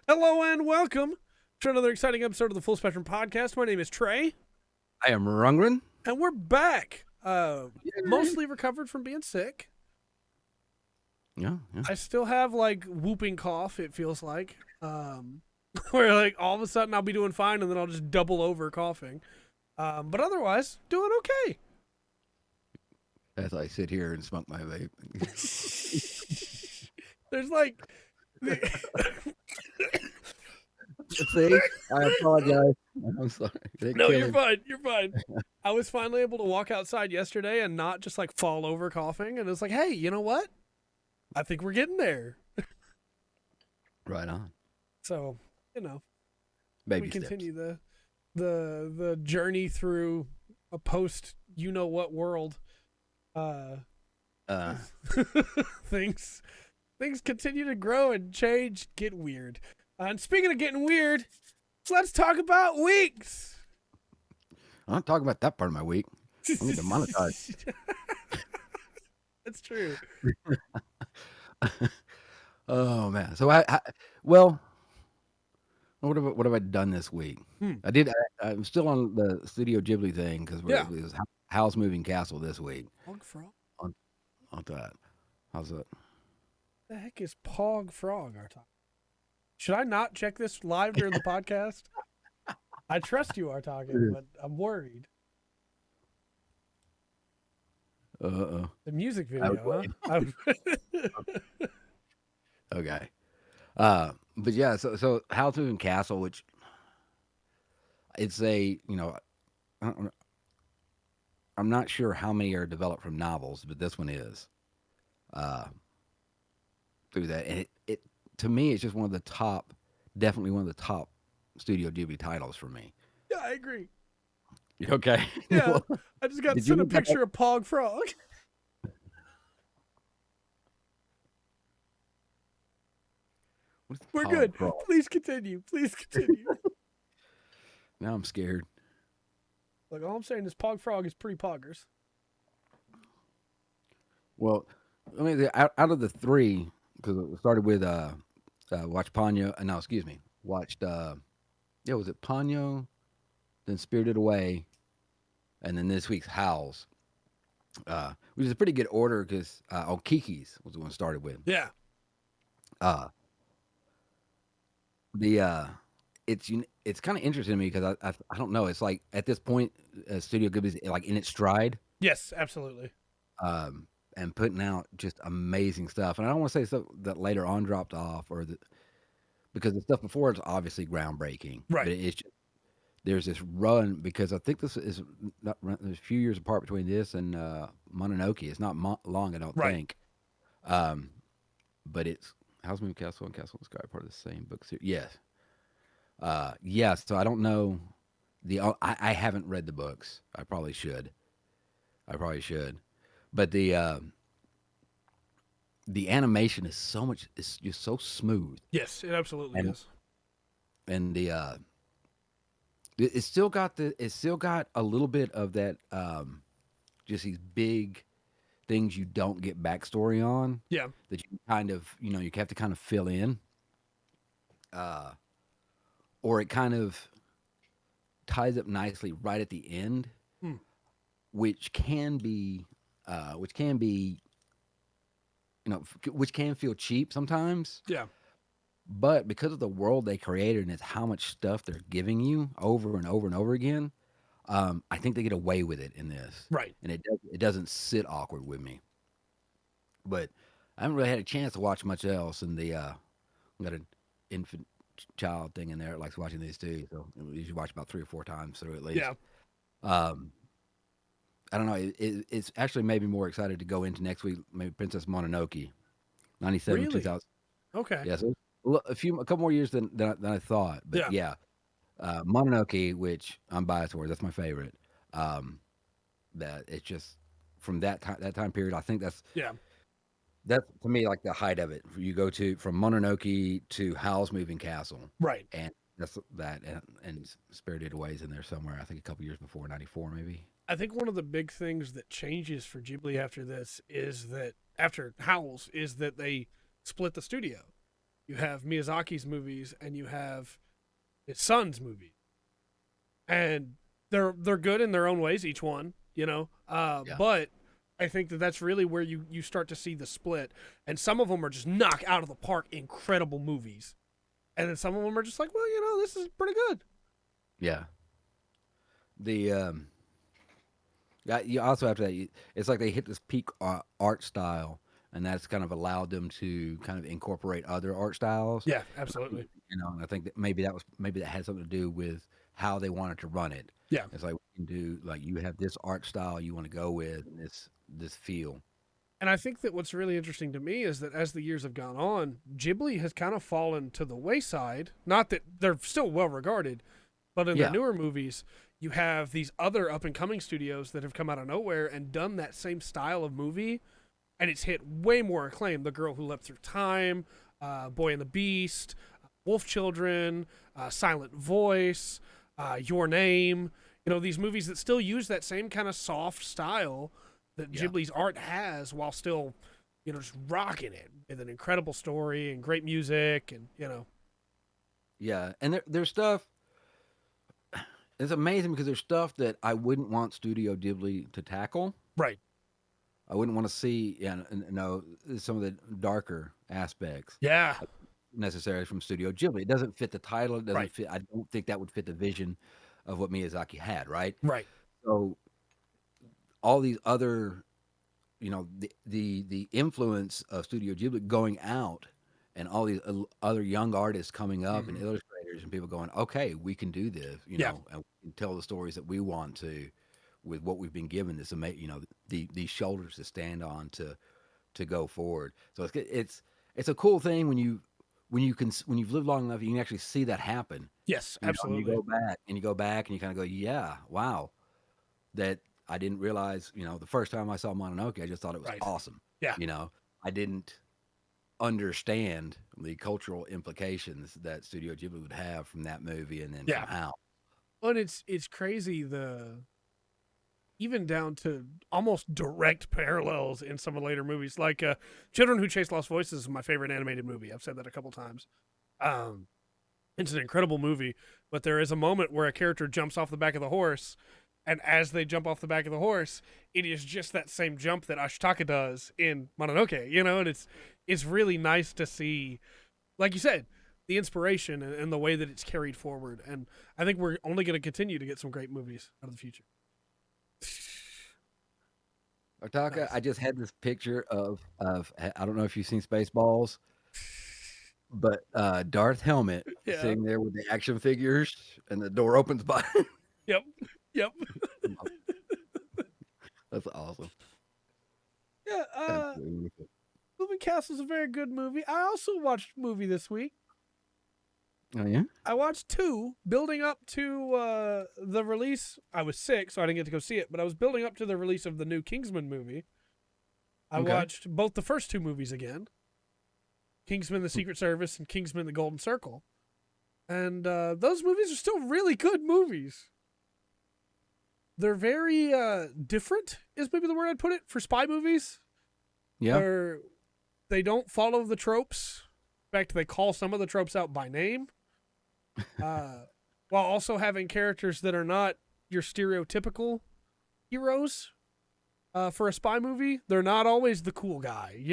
Hello and welcome to another exciting episode of the Full Spectrum Podcast. My name is Trey, I am Rungren. and we're back. Mostly recovered from being sick. Yeah. I still have like whooping cough, it feels like. Where like all of a sudden I'll be doing fine and then I'll just double over coughing. But otherwise, doing okay. As I sit here and smoke my vape. There's like... See? I apologize. I'm sorry. No, you're fine. You're fine. I was finally able to walk outside yesterday and not just like fall over coughing. And it's like, hey, you know what? I think we're getting there. Right on. So, you know, Baby we steps. continue the journey through a post you know what world. Things continue to grow and change, get weird. And speaking of getting weird, let's talk about weeks. I'm not talking about that part of my week. I need to monetize. That's true. Oh man. So well, what have I done this week? I'm still on the Studio Ghibli thing because Yeah. it was HOwls Moving Castle this week. Pog Frog? On that. How's that? The heck is Pog Frog, Artak? Should I not check this live during the podcast? I trust you are talking, but I'm worried. The music video, huh? Okay. But yeah, so HOwls Moving Castle, which it's a, I'm not sure how many are developed from novels, but this one is. Through that, and it to me, it's just definitely one of the top Studio Ghibli titles for me. Yeah, I agree. Okay. Yeah, I just got sent a picture of Pog Frog. We're good. Frog? Please continue. Please continue. Now I'm scared. Look, all I'm saying is Pog Frog is pretty poggers. Well, I mean, out of the three, because it started with watched Ponyo. No, excuse me. Watched was it Ponyo? Then Spirited Away, and then this week's HOwls, which is a pretty good order because Kiki's was the one started with. Yeah. It's kind of interesting to me because I don't know. It's like at this point, Studio Ghibli's like in its stride. Yes, absolutely. And putting out just amazing stuff. And I don't want to say stuff that later on dropped off because the stuff before is obviously groundbreaking. Right. But it's just, there's this run because I think this is there's a few years apart between this and Mononoke. It's not long, I don't think. But it's HOwls Moving Castle and Castle in the Sky are part of the same book series. Yes. Yes. So I don't know I haven't read the books. I probably should. But the animation is it's just so smooth. Yes, it absolutely is. And it's still got a little bit of that just these big things you don't get backstory on. Yeah. That you kind of, you have to kind of fill in. Or it kind of ties up nicely right at the end, which can feel cheap sometimes. Yeah. But because of the world they created and it's how much stuff they're giving you over and over and over again, I think they get away with it in this. Right. And it doesn't sit awkward with me. But I haven't really had a chance to watch much else. And I've got an infant child thing in there that likes watching these too. So we usually watch about 3 or 4 times through at least. Yeah. I don't know. It's actually made me more excited to go into next week. Maybe Princess Mononoke, 97, Really? 2000. Okay. Yeah, so a couple more years than I thought. But yeah, Mononoke, which I'm biased towards, that's my favorite. That it's just from that time period. I think that's to me like the height of it. You go from Mononoke to HOwls Moving Castle, right? And that's that, and Spirited Away's in there somewhere. I think a couple years before, 94 maybe. I think one of the big things that changes for Ghibli after this is that after HOwls is that they split the studio. you have Miyazaki's movies, and you have his son's movies, and they're good in their own ways, each one, you know. Yeah. But I think that's really where you start to see the split, and some of them are just knock out of the park, incredible movies, and then some of them are just like, well, you know, this is pretty good. Yeah. The yeah, you also after that, it's like they hit this peak art style, and that's kind of allowed them to kind of incorporate other art styles. Yeah, absolutely. You know, and I think that maybe that had something to do with how they wanted to run it. Yeah. It's like we can do like you have this art style you want to go with, and this feel. And I think that what's really interesting to me is that as the years have gone on, Ghibli has kind of fallen to the wayside. Not that they're still well regarded, but in their Yeah. newer movies, you have these other up and coming studios that have come out of nowhere and done that same style of movie, and it's hit way more acclaim. The Girl Who Leapt Through Time, Boy and the Beast, Wolf Children, Silent Voice, Your Name. You know, these movies that still use that same kind of soft style that Yeah. Ghibli's art has, while still, you know, just rocking it with an incredible story and great music, and you know. Yeah, and there's stuff. It's amazing because there's stuff that I wouldn't want Studio Ghibli to tackle. Right. I wouldn't want to see, no, some of the darker aspects Yeah. necessarily from Studio Ghibli. It doesn't fit the title. It doesn't Right. fit. I don't think that would fit the vision of what Miyazaki had. Right. Right. So all these other, the influence of Studio Ghibli going out, and all these other young artists coming up and illustrators and people going, okay, we can do this, Yeah. and we can tell the stories that we want to, with what we've been given. This amazing, these shoulders to stand on to go forward. So it's a cool thing when you've lived long enough, you can actually see that happen. Yes. And Absolutely. you go back and you kind of go, yeah, wow, that I didn't realize. The first time I saw Mononoke, I just thought it was Right. awesome. Yeah. I didn't understand the cultural implications that Studio Ghibli would have from that movie, and then Yeah. from how. But it's crazy, even down to almost direct parallels in some of the later movies. Like Children Who Chase Lost Voices is my favorite animated movie. I've said that a couple times. It's an incredible movie, but there is a moment where a character jumps off the back of the horse, and as they jump off the back of the horse, it is just that same jump that Ashitaka does in Mononoke, and it's really nice to see, like you said, the inspiration and the way that it's carried forward. And I think we're only going to continue to get some great movies out of the future. Otaka, Nice. I just had this picture of I don't know if you've seen Spaceballs, but Darth Helmet Yeah. sitting there with the action figures, and the door opens by. Yep. Yep. That's awesome. Yeah. Absolutely. Moving Castle's a very good movie. I also watched a movie this week. Oh yeah. I watched two, building up to the release. I was sick, so I didn't get to go see it, but I was building up to the release of the new Kingsman movie. I Okay. watched both the first two movies again, Kingsman: The Secret Service and Kingsman: The Golden Circle. And those movies are still really good movies. They're very different, is maybe the word I'd put it, for spy movies. Yeah. Where they don't follow the tropes. In fact, they call some of the tropes out by name. While also having characters that are not your stereotypical heroes. For a spy movie, they're not always the cool guy,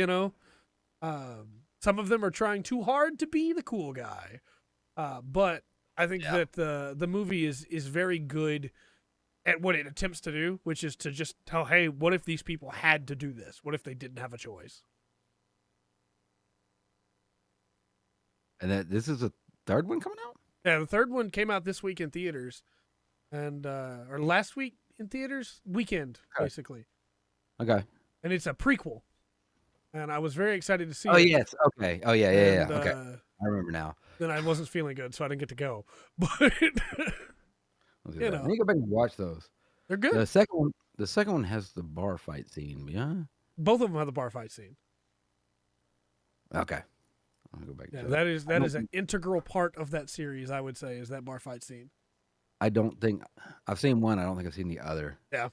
Some of them are trying too hard to be the cool guy. But I think that the movie is very good at what it attempts to do, which is to just tell, hey, what if these people had to do this? What if they didn't have a choice? And this is a third one coming out. Yeah, the third one came out this week in theaters, and or last week in theaters, weekend basically. Okay. And it's a prequel, and I was very excited to see Oh it. yes. Okay. Oh yeah. And, Yeah. Okay. I remember now. Then I wasn't feeling good, so I didn't get to go. But Let's You go back. know. I need to go back and watch those. they're good. The second one has the bar fight scene. Yeah. Both of them have the bar fight scene. Okay. I'll go back Yeah, to that it. is an integral part of that series. I would say is that bar fight scene. I don't think I've seen one. I don't think I've seen the other. Yeah. I'll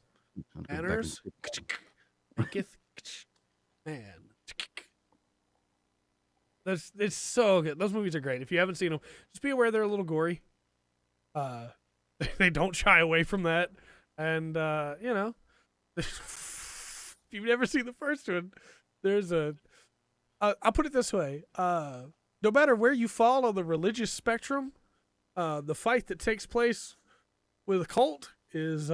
go back and- Manners, maketh man. It's so good. Those movies are great. If you haven't seen them, just be aware they're a little gory. They don't shy away from that, and if you've never seen the first one, there's a. I'll put it this way: no matter where you fall on the religious spectrum, the fight that takes place with a cult is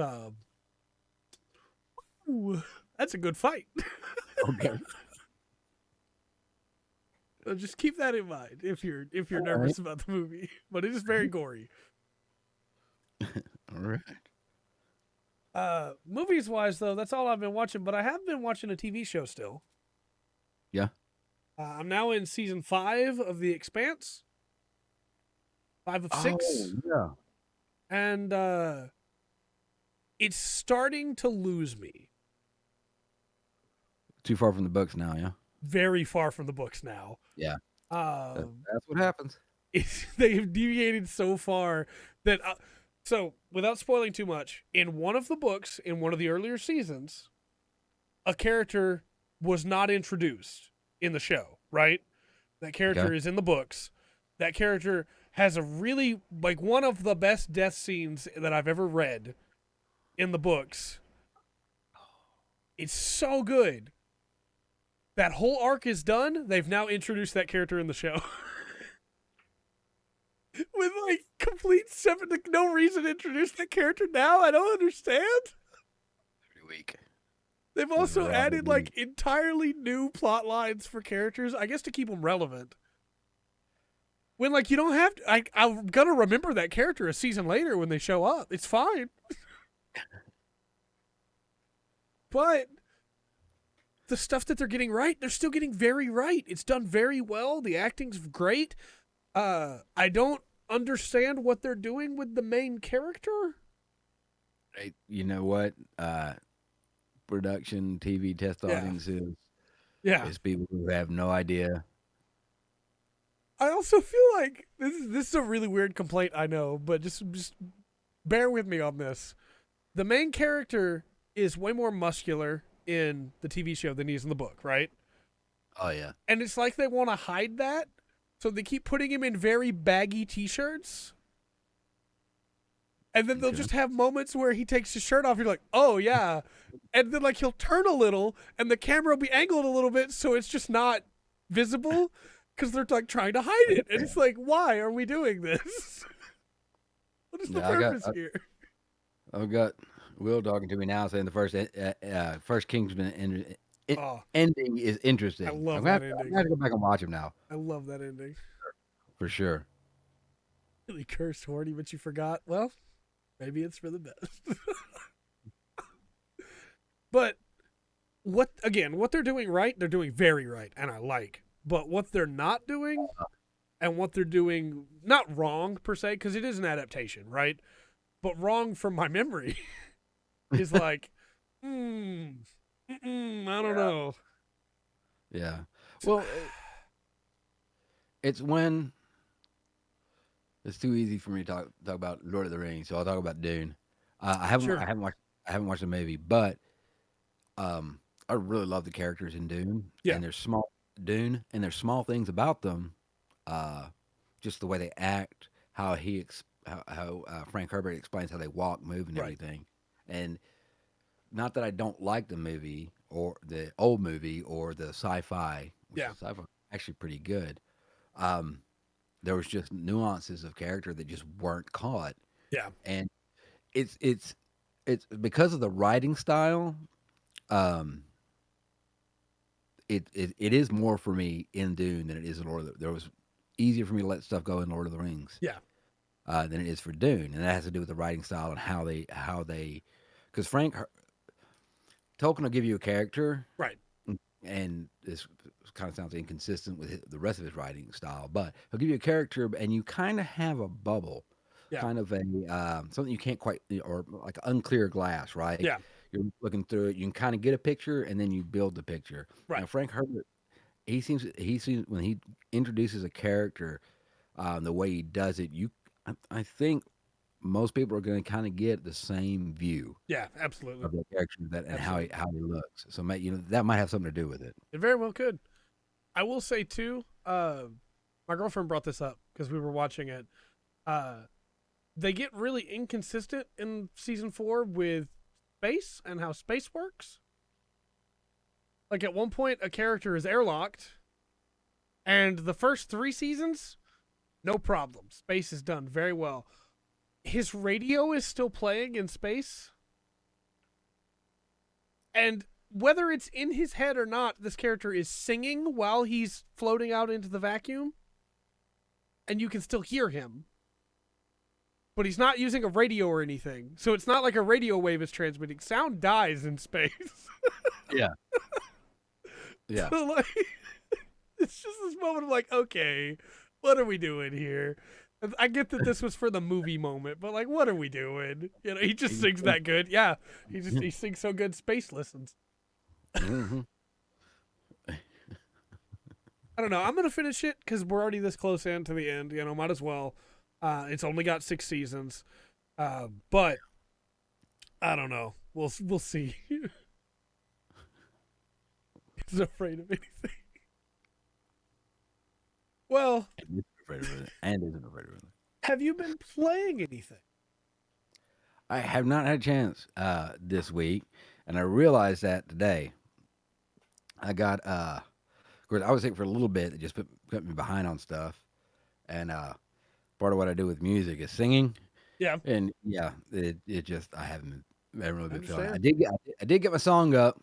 ooh, that's a good fight. Okay. So just keep that in mind if you're nervous about the movie, but it is very gory. All right. Movies wise though, that's all I've been watching, but I have been watching a TV show still. Yeah. I'm now in season 5 of The Expanse. 5 of 6. Oh, yeah. And it's starting to lose me. Too far from the books now, yeah. Very far from the books now. Yeah. That's what happens. They've deviated so far that so without spoiling too much, in one of the books, in one of the earlier seasons, a character was not introduced in the show, right? That character is in the books. That character has a really, like, one of the best death scenes that I've ever read in the books. It's so good. That whole arc is done. They've now introduced that character in the show. With, like, complete no reason to introduce the character now. I don't understand. Pretty weak. They've also added, like, entirely new plot lines for characters, I guess to keep them relevant. When, like, you don't have to... I'm going to remember that character a season later when they show up. It's fine. But the stuff that they're getting right, they're still getting very right. It's done very well. The acting's great. I don't understand what they're doing with the main character. You know what? Production, TV test audiences. Yeah. It's people who have no idea. I also feel like this is a really weird complaint, I know, but just bear with me on this. The main character is way more muscular in the TV show than he is in the book, right? Oh, yeah. And it's like they want to hide that, so they keep putting him in very baggy T-shirts. And then they'll just have moments where he takes his shirt off. You're like, oh, yeah. And then, like, he'll turn a little, and the camera will be angled a little bit, so it's just not visible, because they're, like, trying to hide it. And it's like, why are we doing this? What is the purpose here? I've got Will talking to me now saying the first Kingsman ending is interesting. I love that ending. I'm going to go back and watch him now. I love that ending. For sure. Really cursed, horny, but you forgot. Well, maybe it's for the best. But what they're doing right, they're doing very right, and I like. But what they're not doing, and what they're doing, not wrong per se, because it is an adaptation, right? But wrong from my memory is like, I don't know. Yeah. Well, it's when it's too easy for me to talk about Lord of the Rings, so I'll talk about Dune. I haven't watched the movie, but I really love the characters in Dune. Yeah. And there's small things about them, just the way they act, how Frank Herbert explains how they walk, move, and everything. And not that I don't like the movie or the old movie or the sci-fi. Sci-fi actually pretty good. There was just nuances of character that just weren't caught. Yeah. And it's because of the writing style. It is more for me in Dune than it is in Lord of the... There was easier for me to let stuff go in Lord of the Rings. Yeah. Than it is for Dune, and that has to do with the writing style and how they, because Tolkien will give you a character, right, and this kind of sounds inconsistent with the rest of his writing style, but he'll give you a character, and you kind of have a bubble, kind of a something you can't quite, or like unclear glass, right? Yeah, you're looking through it, you can kind of get a picture, and then you build the picture. Right. Now, Frank Herbert, he seems when he introduces a character, the way he does it, I think most people are going to kind of get the same view. Yeah, absolutely. Of the character and how he looks. So, that might have something to do with it. It very well could. I will say too, my girlfriend brought this up because we were watching it. They get really inconsistent in season 4 with space and how space works. Like at one point, a character is airlocked, and the first 3 seasons, no problem. Space is done very well. His radio is still playing in space, and whether it's in his head or not, this character is singing while he's floating out into the vacuum, and you can still hear him. But he's not using a radio or anything, so it's not like a radio wave is transmitting. Sound dies in space. Yeah. Yeah. So, like, it's just this moment of like, okay, what are we doing here? I get that this was for the movie moment, but like, what are we doing? You know, he just sings that good. Yeah, he sings so good. Space listens. Mm-hmm. I don't know. I'm gonna finish it because we're already this close in to the end. You know, might as well. It's only got 6 seasons, but I don't know. We'll see. He's afraid of anything. Well, And isn't afraid of it. And isn't afraid of it. have you been playing anything? I have not had a chance this week, and I realized that today. I got of course I was sick for a little bit. It just put me behind on stuff, and part of what I do with music is singing. Yeah. And yeah, it just I haven't really been feeling it. Understand. I did get my song up.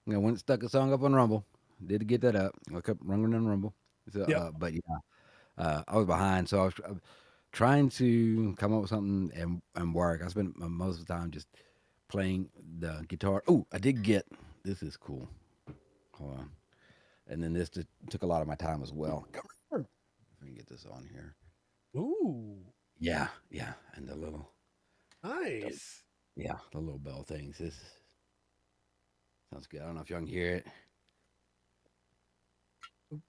I went and stuck a song up on Rumble. Did get that up. Look up Rungren and Rumble. So, Yep. but yeah, I was behind, so I was trying to come up with something and work. I spent most of the time just playing the guitar. Oh, I did get this is cool. Hold on, and then this took a lot of my time as well. Come here. Let me get this on here. Ooh, Yeah, and the little nice. the little bell things. This sounds good. I don't know if y'all can hear it.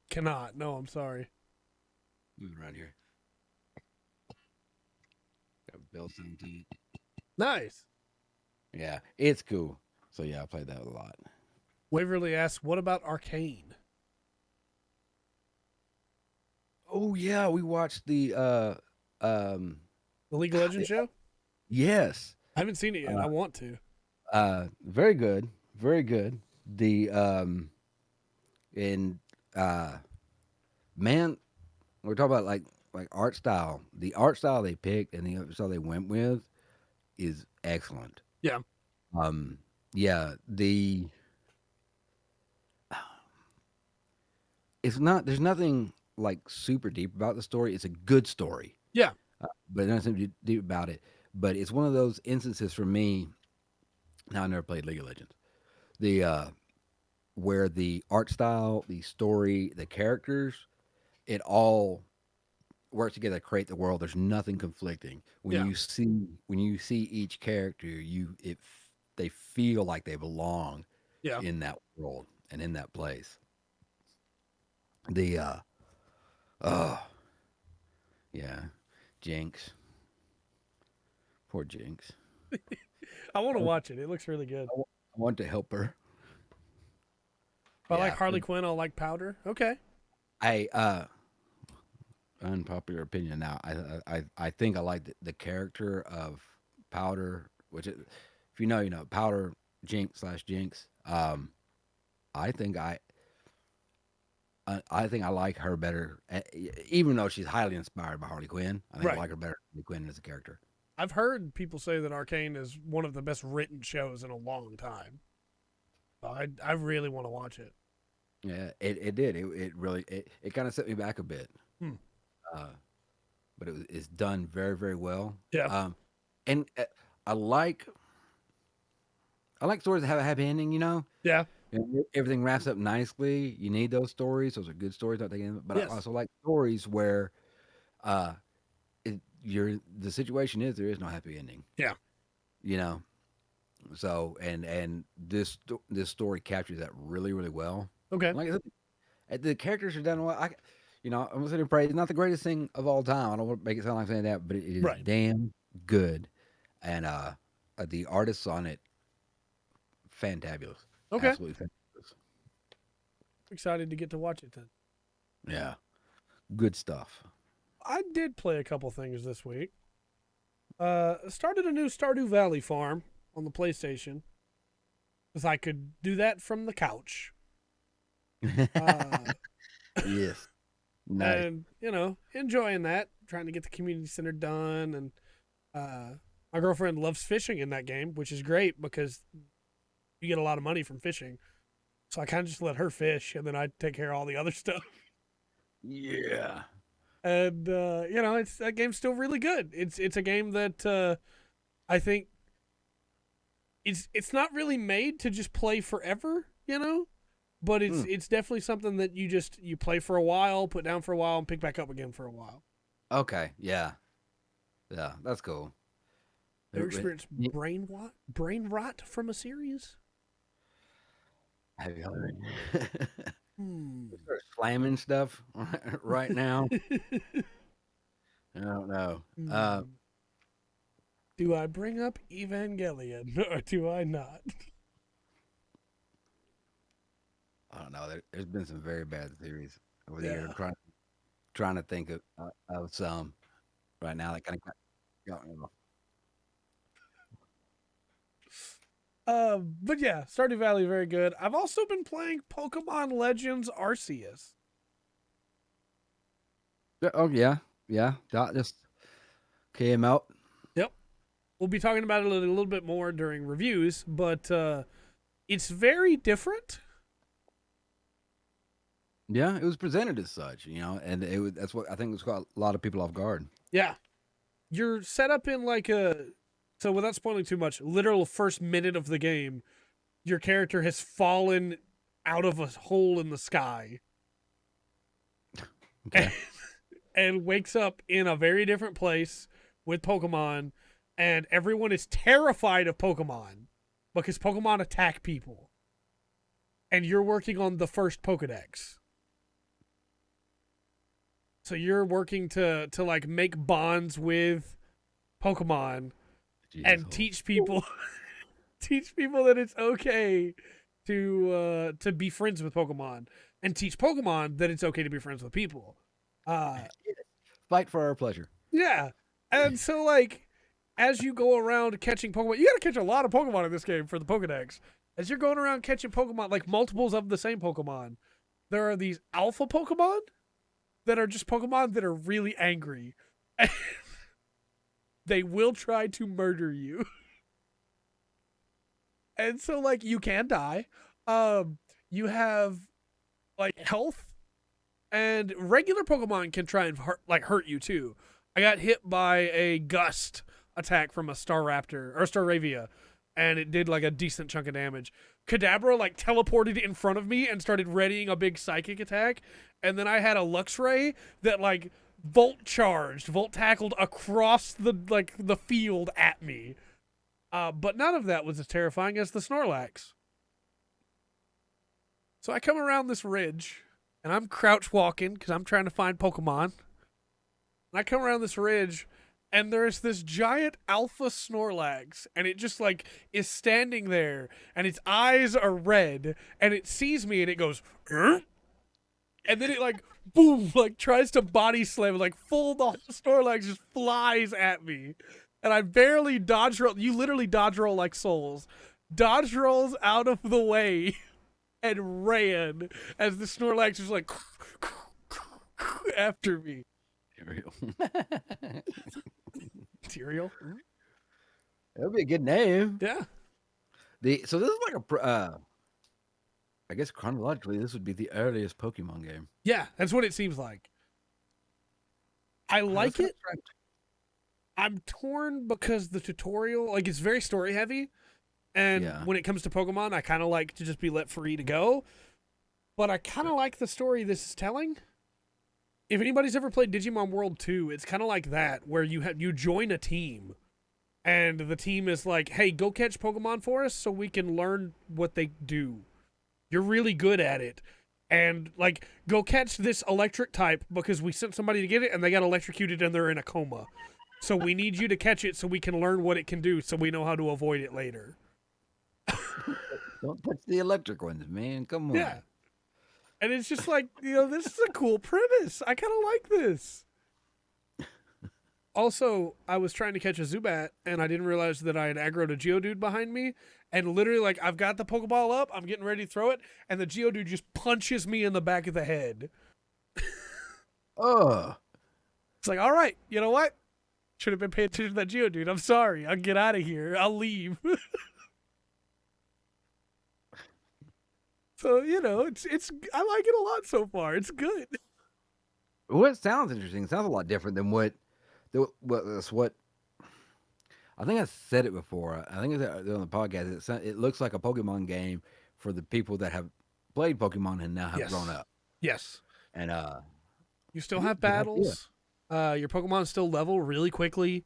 Cannot. No, I'm sorry. Moving around here. Got bell sound to it. Nice. Yeah, it's cool. So yeah, I played that a lot. Waverly asks, "What about Arcane?" Oh yeah, we watched the The League of Legends show? yes. I haven't seen it yet. I want to. Very good. Very good. The and man, we're talking about like art style. The art style they picked and the art style they went with is excellent. Yeah. Yeah, it's not there's nothing like super deep about the story. It's a good story. Yeah. But there's nothing deep about it. But it's one of those instances for me. Now I never played League of Legends. The where the art style, the story, the characters, it all works together to create the world. There's nothing conflicting. Yeah. When you see each character, they feel like they belong Yeah. in that world and in that place. The oh yeah, Jinx. Poor Jinx. I want to watch it. It looks really good. I want to help her. If I Yeah. like Harley Quinn, I'll like Powder. Okay. I unpopular opinion now. I think I like the character of Powder, which if you know, you know Powder Jinx. I think I think I like her better, even though she's highly inspired by Harley Quinn. I think I Right. like her better than Harley Quinn as a character. I've heard people say that Arcane is one of the best written shows in a long time. I really want to watch it. Yeah, it did. It really it kind of set me back a bit. Hmm. But it's done very very well. Yeah. And I like stories that have a happy ending. You know, Yeah. and everything wraps up nicely. You need those stories. Those are good stories. Not taking, but Yes. I also like stories where, the situation is there is no happy ending. Yeah. You know, so and this story captures that really really well. Okay. Like I said, the characters are done well. I'm gonna sit and praise. It's not the greatest thing of all time. I don't want to make it sound like saying that, but it is Right. damn good. And the artists on it, fantabulous. Okay. Absolutely fantabulous. Excited to get to watch it then. Yeah. Good stuff. I did play a couple things this week. Started a new Stardew Valley farm on the PlayStation because I could do that from the couch. Uh, Yes. Nice. and enjoying that, trying to get the community center done, and my girlfriend loves fishing in that game, which is great because you get a lot of money from fishing. So I kind of just let her fish, and then I take care of all the other stuff. Yeah. And it's that game's still really good. It's a game that I think it's not really made to just play forever, but it's definitely something that you play for a while, put down for a while, and pick back up again for a while. Okay. Yeah. Yeah. That's cool. Ever experienced brain rot from a series? Have you heard? Hmm. Start slamming stuff right now. I don't know. Do I bring up Evangelion or do I not? I don't know. There's been some very bad series over the years. I'm trying to think of some right now that kind of got me off. But yeah, Stardew Valley very good. I've also been playing Pokemon Legends Arceus. Oh yeah, yeah. That just came out. Yep, we'll be talking about it a little bit more during reviews, but it's very different. Yeah, it was presented as such, and that's what I think was caught a lot of people off guard. Yeah, you're set up in so without spoiling too much, literal first minute of the game, your character has fallen out of a hole in the sky. Okay. And wakes up in a very different place with Pokemon, and everyone is terrified of Pokemon because Pokemon attack people. And you're working on the first Pokedex. So you're working to make bonds with Pokemon and teach people that it's okay to be friends with Pokemon, and teach Pokemon that it's okay to be friends with people. Fight for our pleasure. Yeah. And so as you go around catching Pokemon, you gotta catch a lot of Pokemon in this game for the Pokedex. As you're going around catching Pokemon, like multiples of the same Pokemon, there are these alpha Pokemon that are just Pokemon that are really angry. And they will try to murder you. And so you can die. You have health, and regular Pokemon can try and hurt you too. I got hit by a gust attack from a Staraptor or Staravia, and it did a decent chunk of damage. Kadabra teleported in front of me and started readying a big psychic attack, and then I had a Luxray that volt tackled across the field at me. But none of that was as terrifying as the Snorlax. So I come around this ridge, and I'm crouch walking because I'm trying to find Pokemon. And I come around this ridge, and there's this giant alpha Snorlax, and it just is standing there, and its eyes are red, and it sees me, and it goes, "Huh?" And then it boom, tries to body slam, the whole Snorlax just flies at me, and I barely dodge roll. You literally dodge roll like Souls. Dodge rolls out of the way and ran as the Snorlax was after me. Tyrael? That would be a good name. Yeah. So this is I guess chronologically, this would be the earliest Pokemon game. Yeah, that's what it seems like. I like it. I'm torn because the tutorial, it's very story heavy. And when it comes to Pokemon, I kind of like to just be let free to go. But I kind of like the story this is telling. If anybody's ever played Digimon World 2, it's kind of like that, where you join a team. And the team is like, hey, go catch Pokemon for us so we can learn what they do. You're really good at it. And, go catch this electric type because we sent somebody to get it and they got electrocuted and they're in a coma. So we need you to catch it so we can learn what it can do so we know how to avoid it later. Don't touch the electric ones, man. Come on. Yeah. And it's just like, this is a cool premise. I kind of like this. Also, I was trying to catch a Zubat, and I didn't realize that I had aggroed a Geodude behind me. And literally, like, I've got the Pokeball up, I'm getting ready to throw it, and the Geodude just punches me in the back of the head. Oh. It's like, all right, you know what? Should have been paying attention to that Geodude. I'm sorry. I'll get out of here. I'll leave. So, it's I like it a lot so far. It's good. Well, it sounds interesting. It sounds a lot different than what I think I said it before. I think it's on the podcast. It looks like a Pokemon game for the people that have played Pokemon and now have grown up. Yes. And you still have battles. Your Pokemon still level really quickly.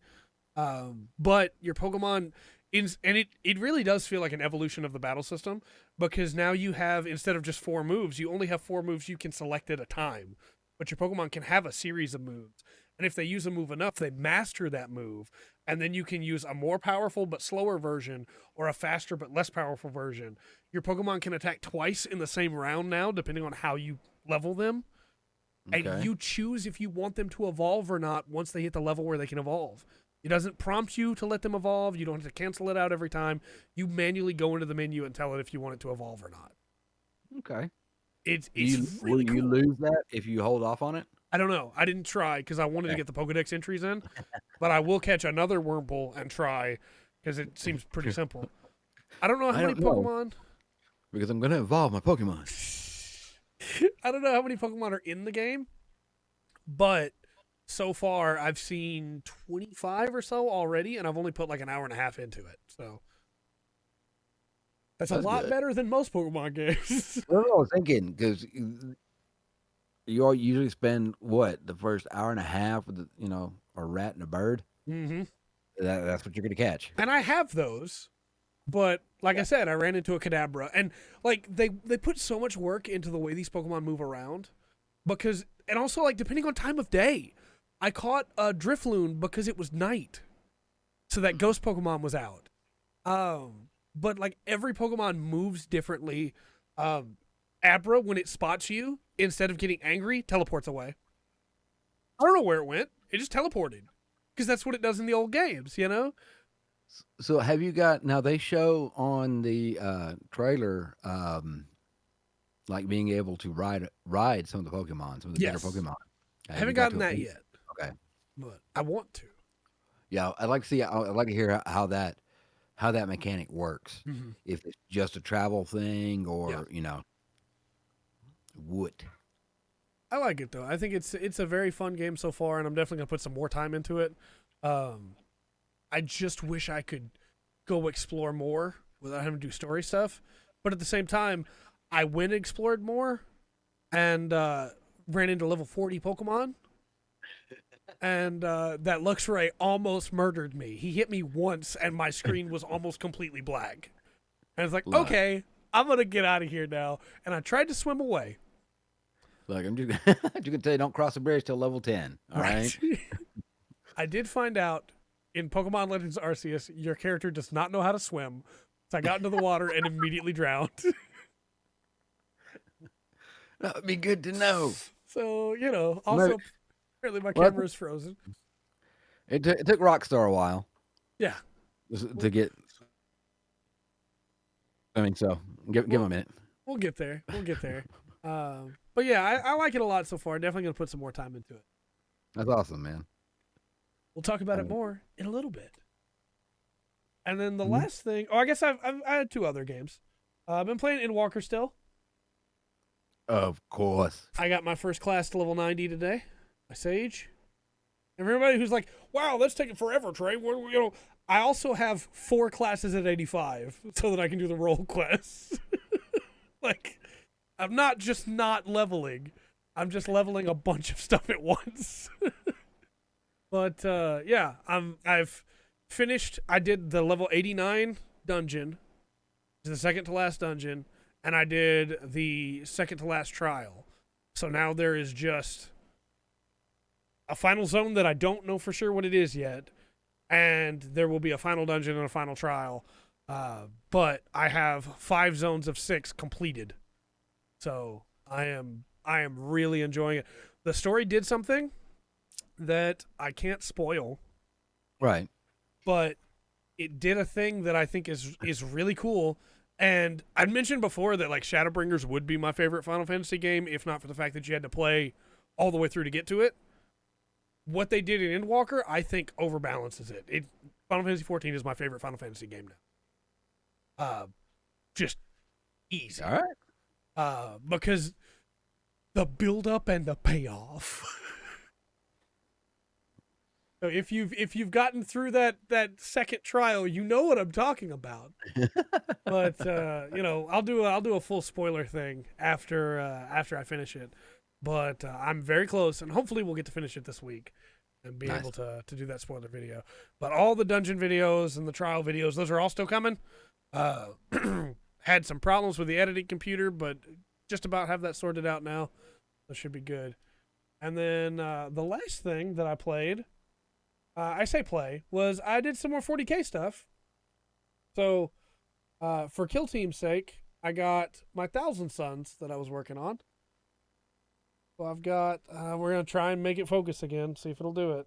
But your Pokemon it really does feel like an evolution of the battle system, because now you have, instead of just 4 moves, you only have 4 moves you can select at a time. But your Pokemon can have a series of moves. And if they use a move enough, they master that move. And then you can use a more powerful but slower version, or a faster but less powerful version. Your Pokemon can attack twice in the same round now, depending on how you level them. Okay. And you choose if you want them to evolve or not once they hit the level where they can evolve. It doesn't prompt you to let them evolve. You don't have to cancel it out every time. You manually go into the menu and tell it if you want it to evolve or not. Okay. It's really cool. Will you lose that if you hold off on it? I don't know. I didn't try because I wanted to get the Pokedex entries in, but I will catch another Wurmple and try because it seems pretty simple. I don't know how many Pokemon. Because I'm going to evolve my Pokemon. I don't know how many Pokemon are in the game, but so far I've seen 25 or so already, and I've only put like an hour and a half into it. So that's a lot good. better than most Pokemon games. Well, I was thinking, because you all usually spend the first hour and a half with a rat and a bird. Mm-hmm. That's what you're going to catch. And I have those, but like I said, I ran into a Kadabra, and like they put so much work into the way these Pokemon move around, and also like depending on time of day. I caught a Drifloon because it was night, so that Ghost Pokemon was out. But like every Pokemon moves differently. Abra, when it spots you, instead of getting angry, teleports away. I don't know where it went. It just teleported, because that's what it does in the old games, So have you got, now they show on the trailer, like being able to ride some of the Pokemon, some of the bigger Pokemon. I haven't gotten that yet. Okay. But I want to. Yeah, I'd like to hear how that mechanic works. Mm-hmm. If it's just a travel thing or, what. I like it though. I think it's a very fun game so far, and I'm definitely gonna put some more time into it. I just wish I could go explore more without having to do story stuff. But at the same time, I went and explored more and ran into level 40 Pokemon. And that Luxray almost murdered me. He hit me once, and my screen was almost completely black. And I was like, okay, I'm going to get out of here now. And I tried to swim away. Look, I'm just you can tell you don't cross the bridge till level 10. All right. I did find out in Pokemon Legends Arceus, your character does not know how to swim. So I got into the water and immediately drowned. That would be good to know. So, also, apparently my camera is frozen. It took Rockstar a while. Yeah. To get. I mean, so give him a minute. We'll get there. But yeah, I like it a lot so far. Definitely going to put some more time into it. That's awesome, man. We'll talk about it more in a little bit. And then the last thing, I guess I had 2 other games. I've been playing Endwalker still. Of course. I got my first class to level 90 today. My Sage. And for everybody who's like, wow, that's taking forever, Trey. I also have 4 classes at 85 so that I can do the role quest. Like, I'm not just not leveling. I'm just leveling a bunch of stuff at once. But yeah, I've finished. I did the level 89 dungeon, the second to last dungeon, and I did the second to last trial. So now there is just a final zone that I don't know for sure what it is yet, and there will be a final dungeon and a final trial. But I have 5 zones of 6 completed. So I am really enjoying it. The story did something that I can't spoil, Right. but it did a thing that I think is really cool. And I'd mentioned before that like Shadowbringers would be my favorite Final Fantasy game, if not for the fact that you had to play all the way through to get to it. What they did in Endwalker, I think, overbalances it. Final Fantasy XIV is my favorite Final Fantasy game now. Just easy. All right. Because the build up and the payoff. So if you've gotten through that second trial, you know what I'm talking about. But I'll do a full spoiler thing after I finish it. But I'm very close, and hopefully we'll get to finish it this week and be able to do that spoiler video. But all the dungeon videos and the trial videos, those are all still coming. Had some problems with the editing computer, but just about have that sorted out now. That should be good. And then the last thing that I played, was I did some more 40K stuff. So for Kill Team's sake, I got my 1,000 Suns that I was working on. So I've got, we're going to try and make it focus again, see if it'll do it.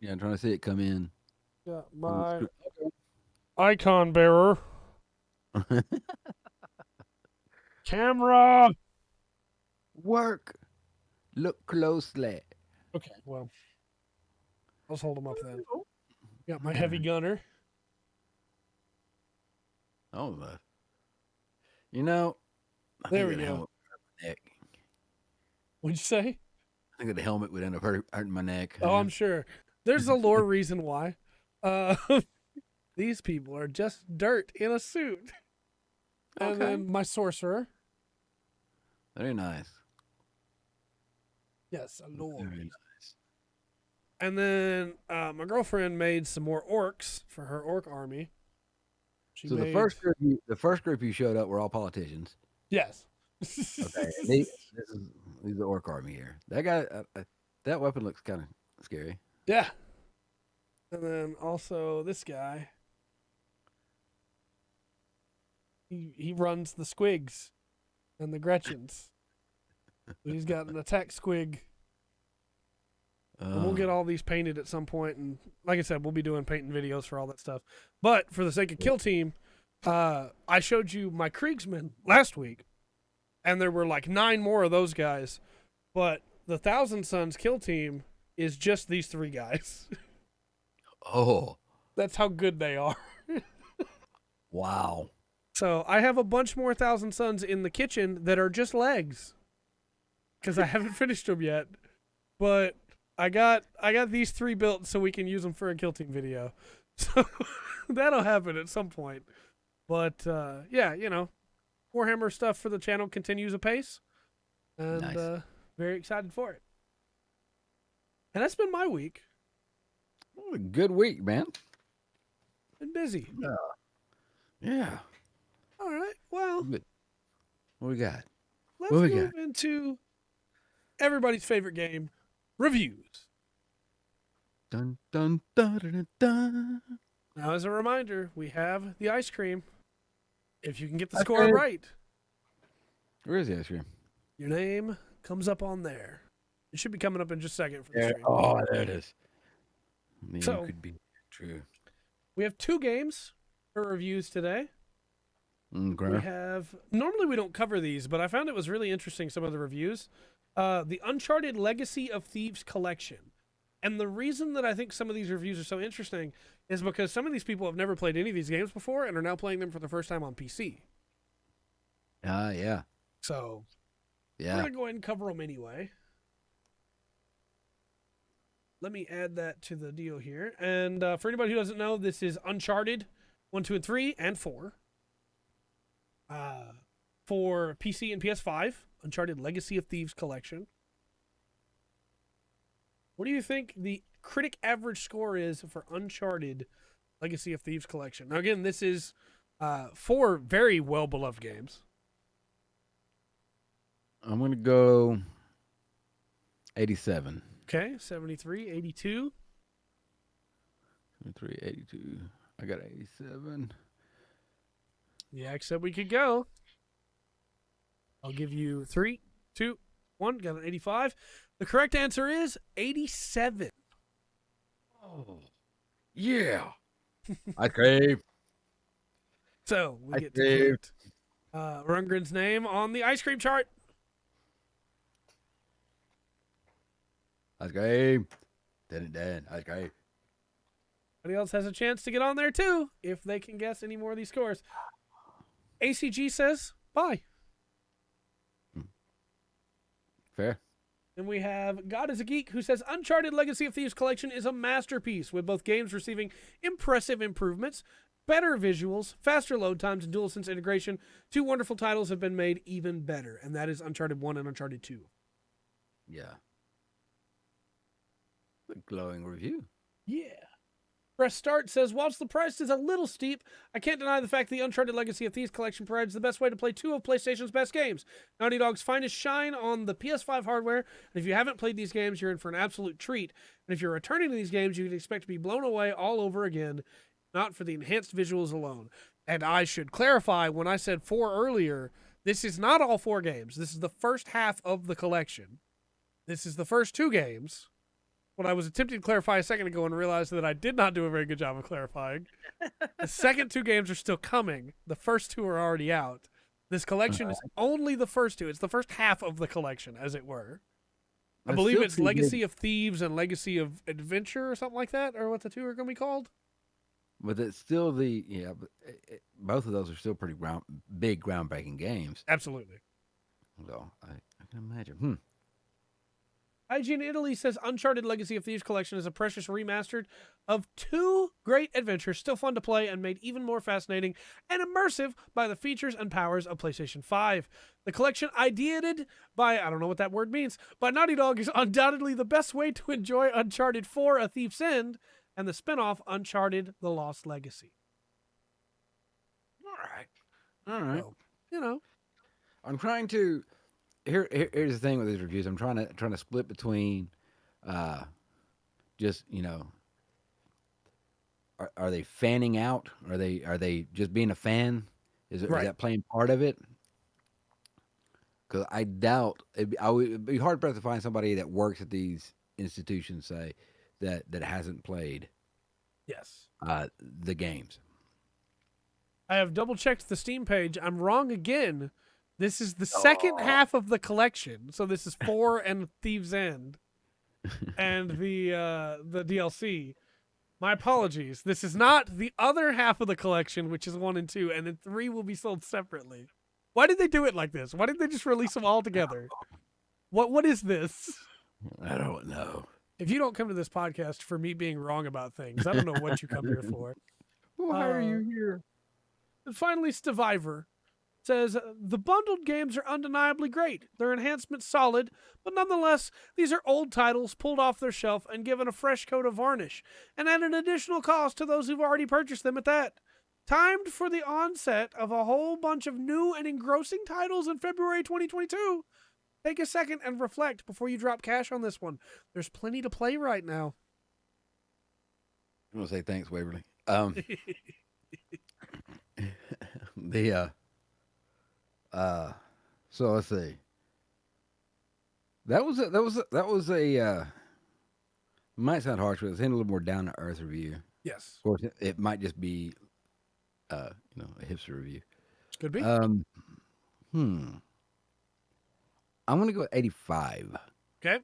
Yeah, I'm trying to see it come in. Got my icon bearer. Camera! Work. Look closely. Okay, well, let's hold them up then. Got my heavy gunner. Oh, you know, There we go. Neck. What'd you say? I think the helmet would end up hurting my neck. Oh, I'm sure. There's a lore reason why. These people are just dirt in a suit. And then my sorcerer. Very nice. Yes, a lore. Very nice. And then my girlfriend made some more orcs for her orc army. The first group you showed up were all politicians. Yes. Okay. These are the orc army here. That guy, that weapon looks kind of scary. Yeah. And then also this guy. He runs the squigs and the Gretchens. He's got an attack squig. And we'll get all these painted at some point, and like I said, we'll be doing painting videos for all that stuff. But for the sake of Kill Team, I showed you my Kriegsmen last week, and there were like 9 more of those guys. But the 1,000 Suns Kill Team is just these 3 guys. Oh. That's how good they are. Wow. So I have a bunch more 1,000 Suns in the kitchen that are just legs, because I haven't finished them yet. But I got these 3 built so we can use them for a Kill Team video. So that'll happen at some point. But yeah, Warhammer stuff for the channel continues apace. And very excited for it. And that's been my week. What a good week, man. Been busy. Yeah. All right. Well, what we got? Let's move into everybody's favorite game, reviews. Dun, dun, dun, dun, dun. Now, as a reminder, we have the ice cream. If you can get the score right. Where is the ice cream? Your name comes up on there. It should be coming up in just a second for the stream. Oh, there it is. So, could be true. We have 2 games for reviews today. Okay. We have, normally we don't cover these, but I found it was really interesting, some of the reviews. The Uncharted Legacy of Thieves collection. And the reason that I think some of these reviews are so interesting is because some of these people have never played any of these games before and are now playing them for the first time on PC. Yeah. So, we're going to go ahead and cover them anyway. Let me add that to the deal here. And for anybody who doesn't know, this is Uncharted 1, 2, and 3, and 4. For PC and PS5, Uncharted Legacy of Thieves collection. What do you think the critic average score is for Uncharted Legacy of Thieves collection? Now, again, this is 4 very well-beloved games. I'm going to go 87. Okay, 73, 82. 73, 82. I got 87. Yeah, except we could go. I'll give you 3, 2, 1. Got an 85. The correct answer is 87. Oh, yeah. Okay. So we I get to see. put Rungren's name on the ice cream chart. Okay. Done. Okay. Anybody else has a chance to get on there too if they can guess any more of these scores. ACG says bye. Fair. And we have God is a Geek, who says Uncharted Legacy of Thieves Collection is a masterpiece, with both games receiving impressive improvements, better visuals, faster load times, and DualSense integration. 2 wonderful titles have been made even better, and that is Uncharted 1 and Uncharted 2. Yeah. A glowing review. Yeah. Press Start says, whilst the price is a little steep, I can't deny the fact the Uncharted Legacy of Thieves collection provides the best way to play 2 of PlayStation's best games. Naughty Dog's finest shine on the PS5 hardware, and if you haven't played these games, you're in for an absolute treat. And if you're returning to these games, you can expect to be blown away all over again, not for the enhanced visuals alone. And I should clarify, when I said 4 earlier, this is not all 4 games. This is the first half of the collection. This is the first 2 games. What I was attempting to clarify a second ago and realized that I did not do a very good job of clarifying. The second 2 games are still coming. The first 2 are already out. This collection is only the first 2. It's the first half of the collection, as it were. I believe it's Legacy of Thieves and Legacy of Adventure or something like that, or what the 2 are going to be called. But it's still both of those are still pretty big, groundbreaking games. Absolutely. So I can imagine. IG in Italy says Uncharted Legacy of Thieves Collection is a precious remastered of 2 great adventures, still fun to play and made even more fascinating and immersive by the features and powers of PlayStation 5. The collection, ideated by, I don't know what that word means, by Naughty Dog, is undoubtedly the best way to enjoy Uncharted 4: A Thief's End and the spin-off Uncharted: The Lost Legacy. All right. So, you know. I'm trying to. Here's the thing with these reviews. I'm trying to split between, just are they fanning out? Are they just being a fan? Is that playing part of it? Because I doubt it'd be hard pressed to find somebody that works at these institutions say that hasn't played the games. I have double checked the Steam page. I'm wrong again. This is the second half of the collection. So this is 4 and Thieves' End and the DLC. My apologies. This is not the other half of the collection, which is 1 and 2, and then 3 will be sold separately. Why did they do it like this? Why didn't they just release them all together? What is this? I don't know. If you don't come to this podcast for me being wrong about things, I don't know what you come here for. Why are you here? And finally, Stiviver says, the bundled games are undeniably great. Their enhancements solid, but nonetheless, these are old titles pulled off their shelf and given a fresh coat of varnish, and at an additional cost to those who've already purchased them at that. Timed for the onset of a whole bunch of new and engrossing titles in February 2022. Take a second and reflect before you drop cash on this one. There's plenty to play right now. I want to say thanks, Waverly. So let's see. That was a might sound harsh, but it's a little more down to earth review. Yes. Of course, it might just be a hipster review. Could be. I'm gonna go 85. Okay.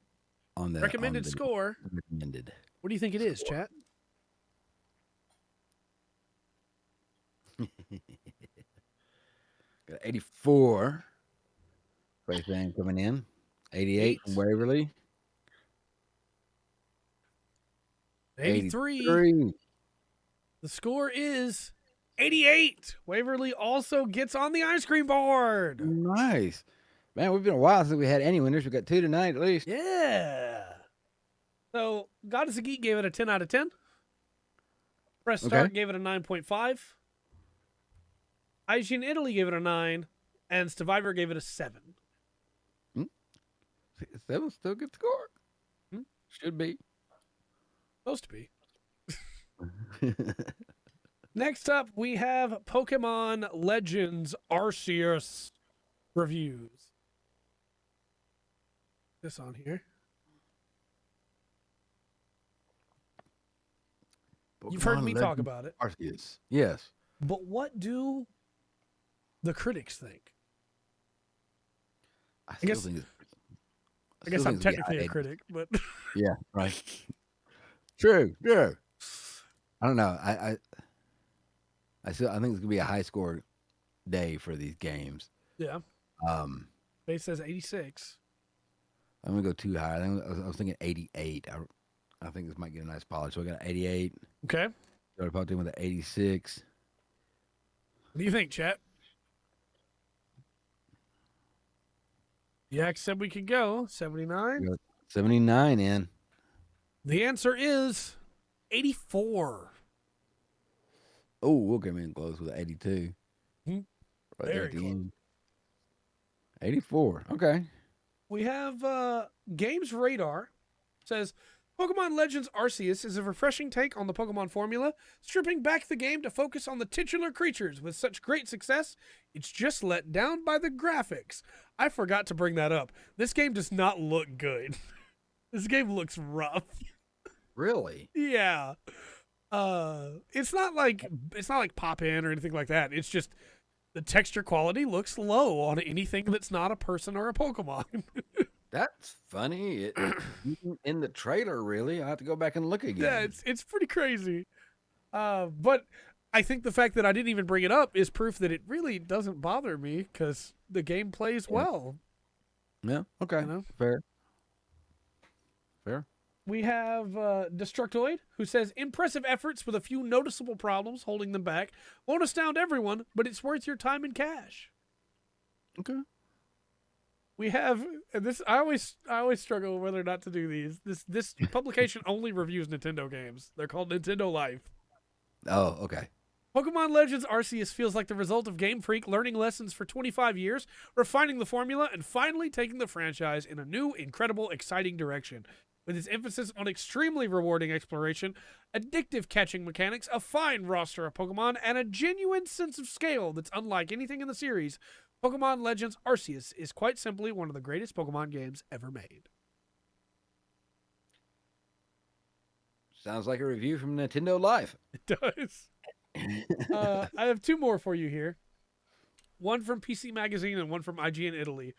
On the recommended score. Recommended. What do you think it is, chat? Got 84. First thing coming in. 88 from Waverly. 83. The score is 88. Waverly also gets on the ice cream board. Nice. Man, we've been a while since we had any winners. We got 2 tonight at least. Yeah. So, God is a Geek gave it a 10 out of 10. Press Start gave it a 9.5. IG in Italy gave it a 9. And Stiviver gave it a 7. 7's still a good score. Should be. Supposed to be. Next up, we have Pokemon Legends Arceus. reviews. This on here. You've heard me talk about it. Arceus. Yes. But what do the critics think? I guess I'm technically a critic, but yeah, right. True. I don't know. I think it's gonna be a high score day for these games. Yeah. Base says 86. I'm gonna go too high. I was thinking 88. I think this might get a nice polish. So I got 88. Okay. Started popped in with an 86. What do you think, chat? Yak said we could go 79. 79 in. The answer is 84. Oh, we'll come in close with 82. Mm-hmm. Right Very close. 84. Okay. We have Games Radar says Pokemon Legends Arceus is a refreshing take on the Pokemon formula, stripping back the game to focus on the titular creatures. With such great success, it's just let down by the graphics. I forgot to bring that up. This game does not look good. This game looks rough. Really? Yeah. It's not like pop in or anything like that. It's just the texture quality looks low on anything that's not a person or a Pokemon. That's funny. In the trailer, really. I have to go back and look again. Yeah, it's pretty crazy. But I think the fact that I didn't even bring it up is proof that it really doesn't bother me because the game plays well. Yeah. Okay. You know? Fair. We have Destructoid, who says, impressive efforts with a few noticeable problems holding them back. Won't astound everyone, but it's worth your time and cash. Okay. We have this. I always struggle whether or not to do these. This publication only reviews Nintendo games. They're called Nintendo Life. Oh, okay. Pokemon Legends Arceus feels like the result of Game Freak learning lessons for 25 years, refining the formula, and finally taking the franchise in a new, incredible, exciting direction. With its emphasis on extremely rewarding exploration, addictive catching mechanics, a fine roster of Pokemon, and a genuine sense of scale that's unlike anything in the series, Pokemon Legends Arceus is quite simply one of the greatest Pokemon games ever made. Sounds like a review from Nintendo Life. It does. I have two more for you here. One from PC Magazine and one from IGN Italy.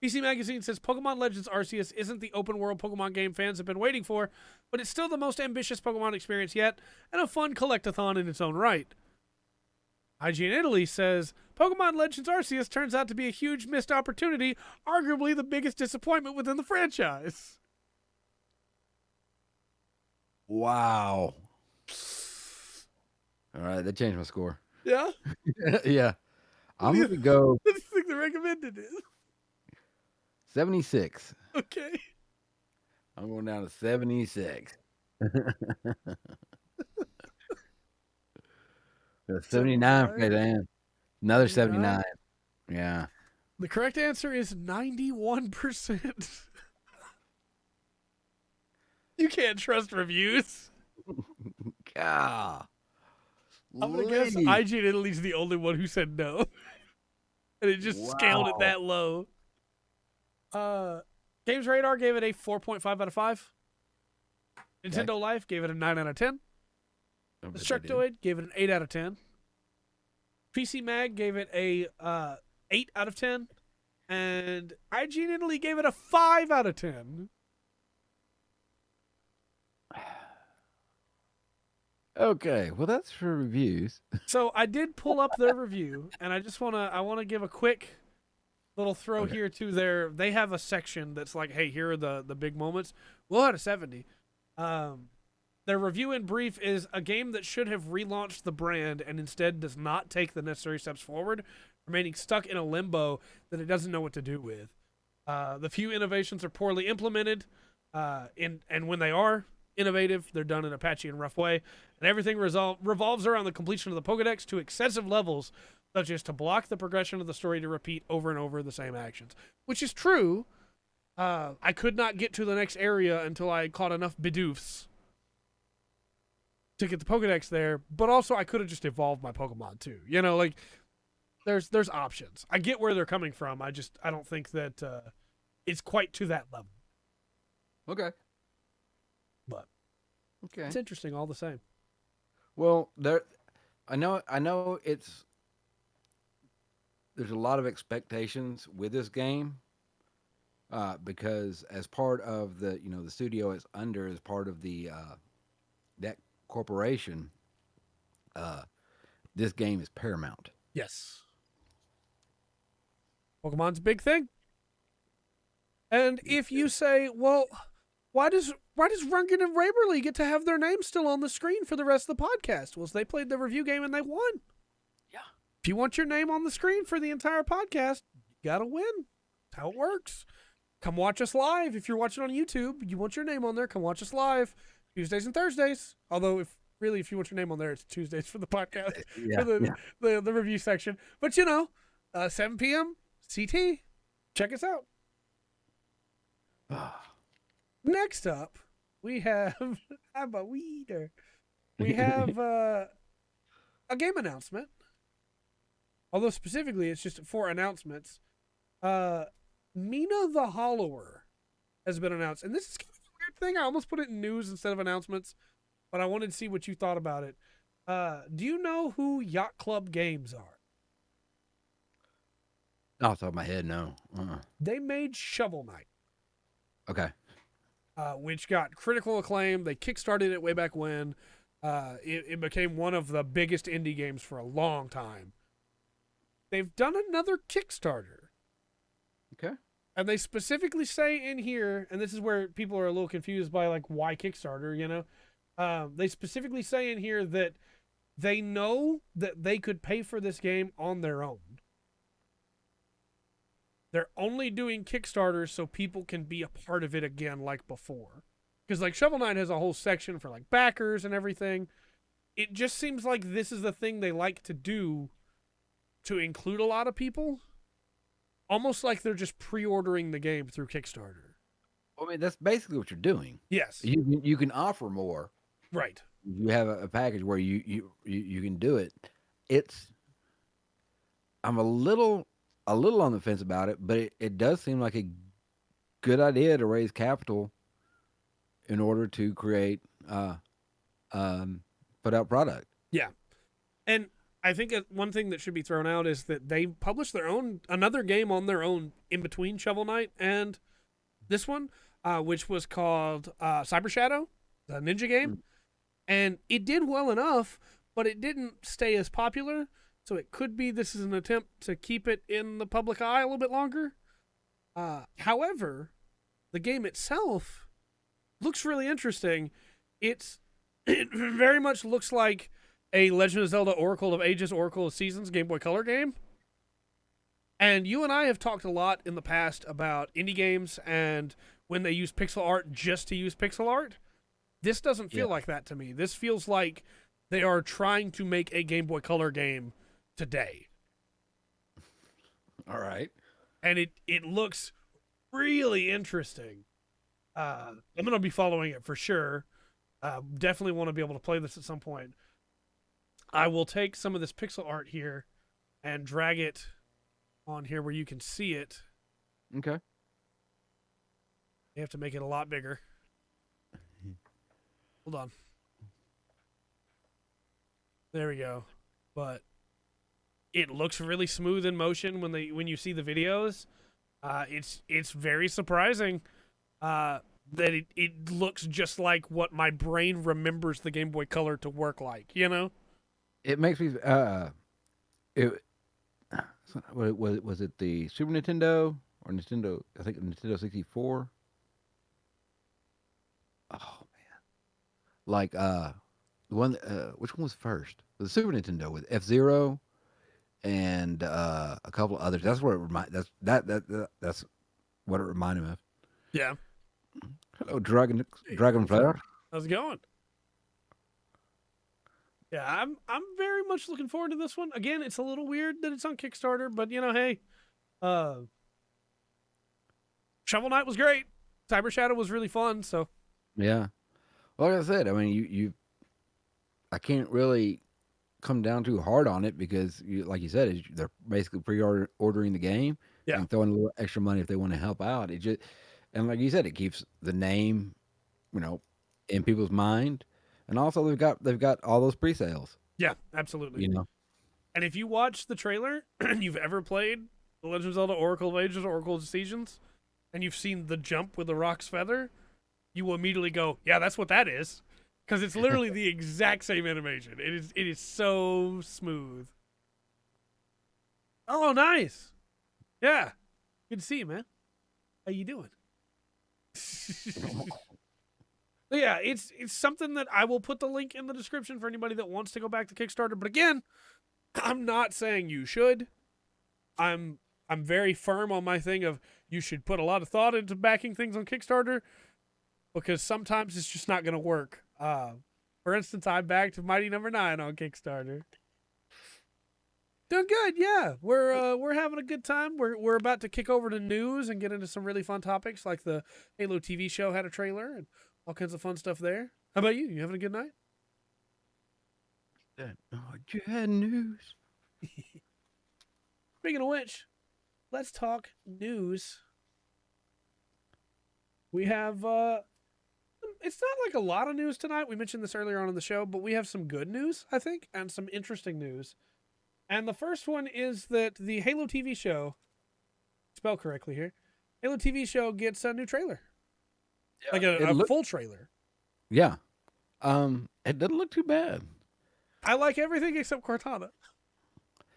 PC Magazine says Pokemon Legends Arceus isn't the open-world Pokemon game fans have been waiting for, but it's still the most ambitious Pokemon experience yet, and a fun collectathon in its own right. IGN Italy says Pokemon Legends Arceus turns out to be a huge missed opportunity, arguably the biggest disappointment within the franchise. Wow. All right, that changed my score. Yeah? Yeah. I'm going to go What do you think the recommended is? 76. Okay. I'm going down to 76. 79 for Dan. Another 79. Yeah. The correct answer is 91%. You can't trust reviews. God. I'm going to guess IGN Italy's the only one who said no. And it just scaled it that low. Games Radar gave it a 4.5 out of 5. Nintendo Life gave it a 9 out of 10. Destructoid gave it an 8 out of 10. PC Mag gave it a 8 out of 10. And IGN Italy gave it a 5 out of 10. Okay, well that's for reviews. So I did pull up their review, and I just want to give a quick little throw here to they have a section that's like, hey, here are the big moments. We'll have a 70. Their review in brief is a game that should have relaunched the brand and instead does not take the necessary steps forward, remaining stuck in a limbo that it doesn't know what to do with. The few innovations are poorly implemented, and when they are innovative, they're done in a patchy and rough way, and everything revolves around the completion of the Pokedex to excessive levels, such as to block the progression of the story to repeat over and over the same actions, which is true. I could not get to the next area until I caught enough Bidoofs to get the Pokedex there, but also I could have just evolved my Pokemon too. You know, like, there's options. I get where they're coming from. I don't think that it's quite to that level. Okay. But Okay. it's interesting all the same. Well, I know there's a lot of expectations with this game, because as part of the studio it's under, as part of the that corporation, uh, this game is Paramount. Yes. Pokemon's a big thing. And if you say, well, why does Rungren and Raverly get to have their names still on the screen for the rest of the podcast? Well, they played the review game and they won. Yeah. If you want your name on the screen for the entire podcast, you gotta win. That's how it works. Come watch us live. If you're watching on YouTube, you want your name on there, come watch us live. Tuesdays and Thursdays. Although if you want your name on there, it's Tuesdays for the podcast. Yeah, for the review section. But 7 p.m. CT. Check us out. Next up, we have I'm a weeder. We have a game announcement. Although specifically, it's just 4 announcements. Mina the Hollower has been announced, and this is kind of a weird thing. I almost put it in news instead of announcements, but I wanted to see what you thought about it. Do you know who Yacht Club Games are? Off the top of my head, no. They made Shovel Knight. Okay. Which got critical acclaim. They kickstarted it way back when. It became one of the biggest indie games for a long time. They've done another Kickstarter. Okay. And they specifically say in here, and this is where people are a little confused by like why Kickstarter, they specifically say in here that they know that they could pay for this game on their own. They're only doing Kickstarters so people can be a part of it again like before. Because like Shovel Knight has a whole section for like backers and everything. It just seems like this is the thing they like to do to include a lot of people. Almost like they're just pre-ordering the game through Kickstarter. I mean, that's basically what you're doing. Yes. You can offer more. Right. You have a package where you can do it. I'm a little on the fence about it, but it does seem like a good idea to raise capital in order to create put out product. Yeah. And I think one thing that should be thrown out is that they published another game on their own in between Shovel Knight and this one, which was called Cyber Shadow, the ninja game. And it did well enough, but it didn't stay as popular. So it could be this is an attempt to keep it in the public eye a little bit longer. However, the game itself looks really interesting. It very much looks like a Legend of Zelda Oracle of Ages, Oracle of Seasons Game Boy Color game. And you and I have talked a lot in the past about indie games and when they use pixel art just to use pixel art. This doesn't feel like that to me. This feels like they are trying to make a Game Boy Color game today. All right. And it looks really interesting. I'm going to be following it for sure. Definitely want to be able to play this at some point. I will take some of this pixel art here and drag it on here where you can see it. Okay. You have to make it a lot bigger. Hold on. There we go. But it looks really smooth in motion when you see the videos. It's very surprising that it looks just like what my brain remembers the Game Boy Color to work like, It makes me was it the Super Nintendo or Nintendo? I think Nintendo 64. Oh man. Like the one which one was first? The Super Nintendo with F-Zero and a couple of others. That's what it that's what it reminded me of. Yeah. Hello, Dragonflare. How's it going? Yeah, I'm very much looking forward to this one. Again, it's a little weird that it's on Kickstarter, but hey, Shovel Knight was great. Cyber Shadow was really fun. So yeah, well, like I said, I mean, I can't really come down too hard on it because, like you said, they're basically pre-ordering the game Yeah. and throwing a little extra money if they want to help out. It just, and like you said, it keeps the name, you know, in people's mind, and also they've got all those pre-sales. Yeah, absolutely. You know, And if you watch the trailer and you've ever played The Legend of Zelda Oracle of Ages or Oracle of Seasons, and you've seen the jump with the rock's feather, you will immediately go, yeah, that's what that is. Because it's literally the exact same animation. It is so smooth. Oh, nice. Yeah. Good to see you, man. How you doing? Yeah, it's something that I will put the link in the description for anybody that wants to go back to Kickstarter. But again, I'm not saying you should. I'm very firm on my thing of you should put a lot of thought into backing things on Kickstarter because sometimes it's just not going to work. For instance, I backed Mighty Number 9 on Kickstarter. Doing good, yeah. We're having a good time. We're about to kick over to news and get into some really fun topics like the Halo TV show had a trailer and all kinds of fun stuff there. How about you? You having a good night? you had news. Speaking of which, let's talk news. We have it's not like a lot of news tonight. We mentioned this earlier on in the show, but we have some good news, I think, and some interesting news. And the first one is that the Halo TV show, spell correctly here, Halo TV show gets a new trailer. Yeah, Like a full trailer. Yeah. It doesn't look too bad. I like everything except Cortana.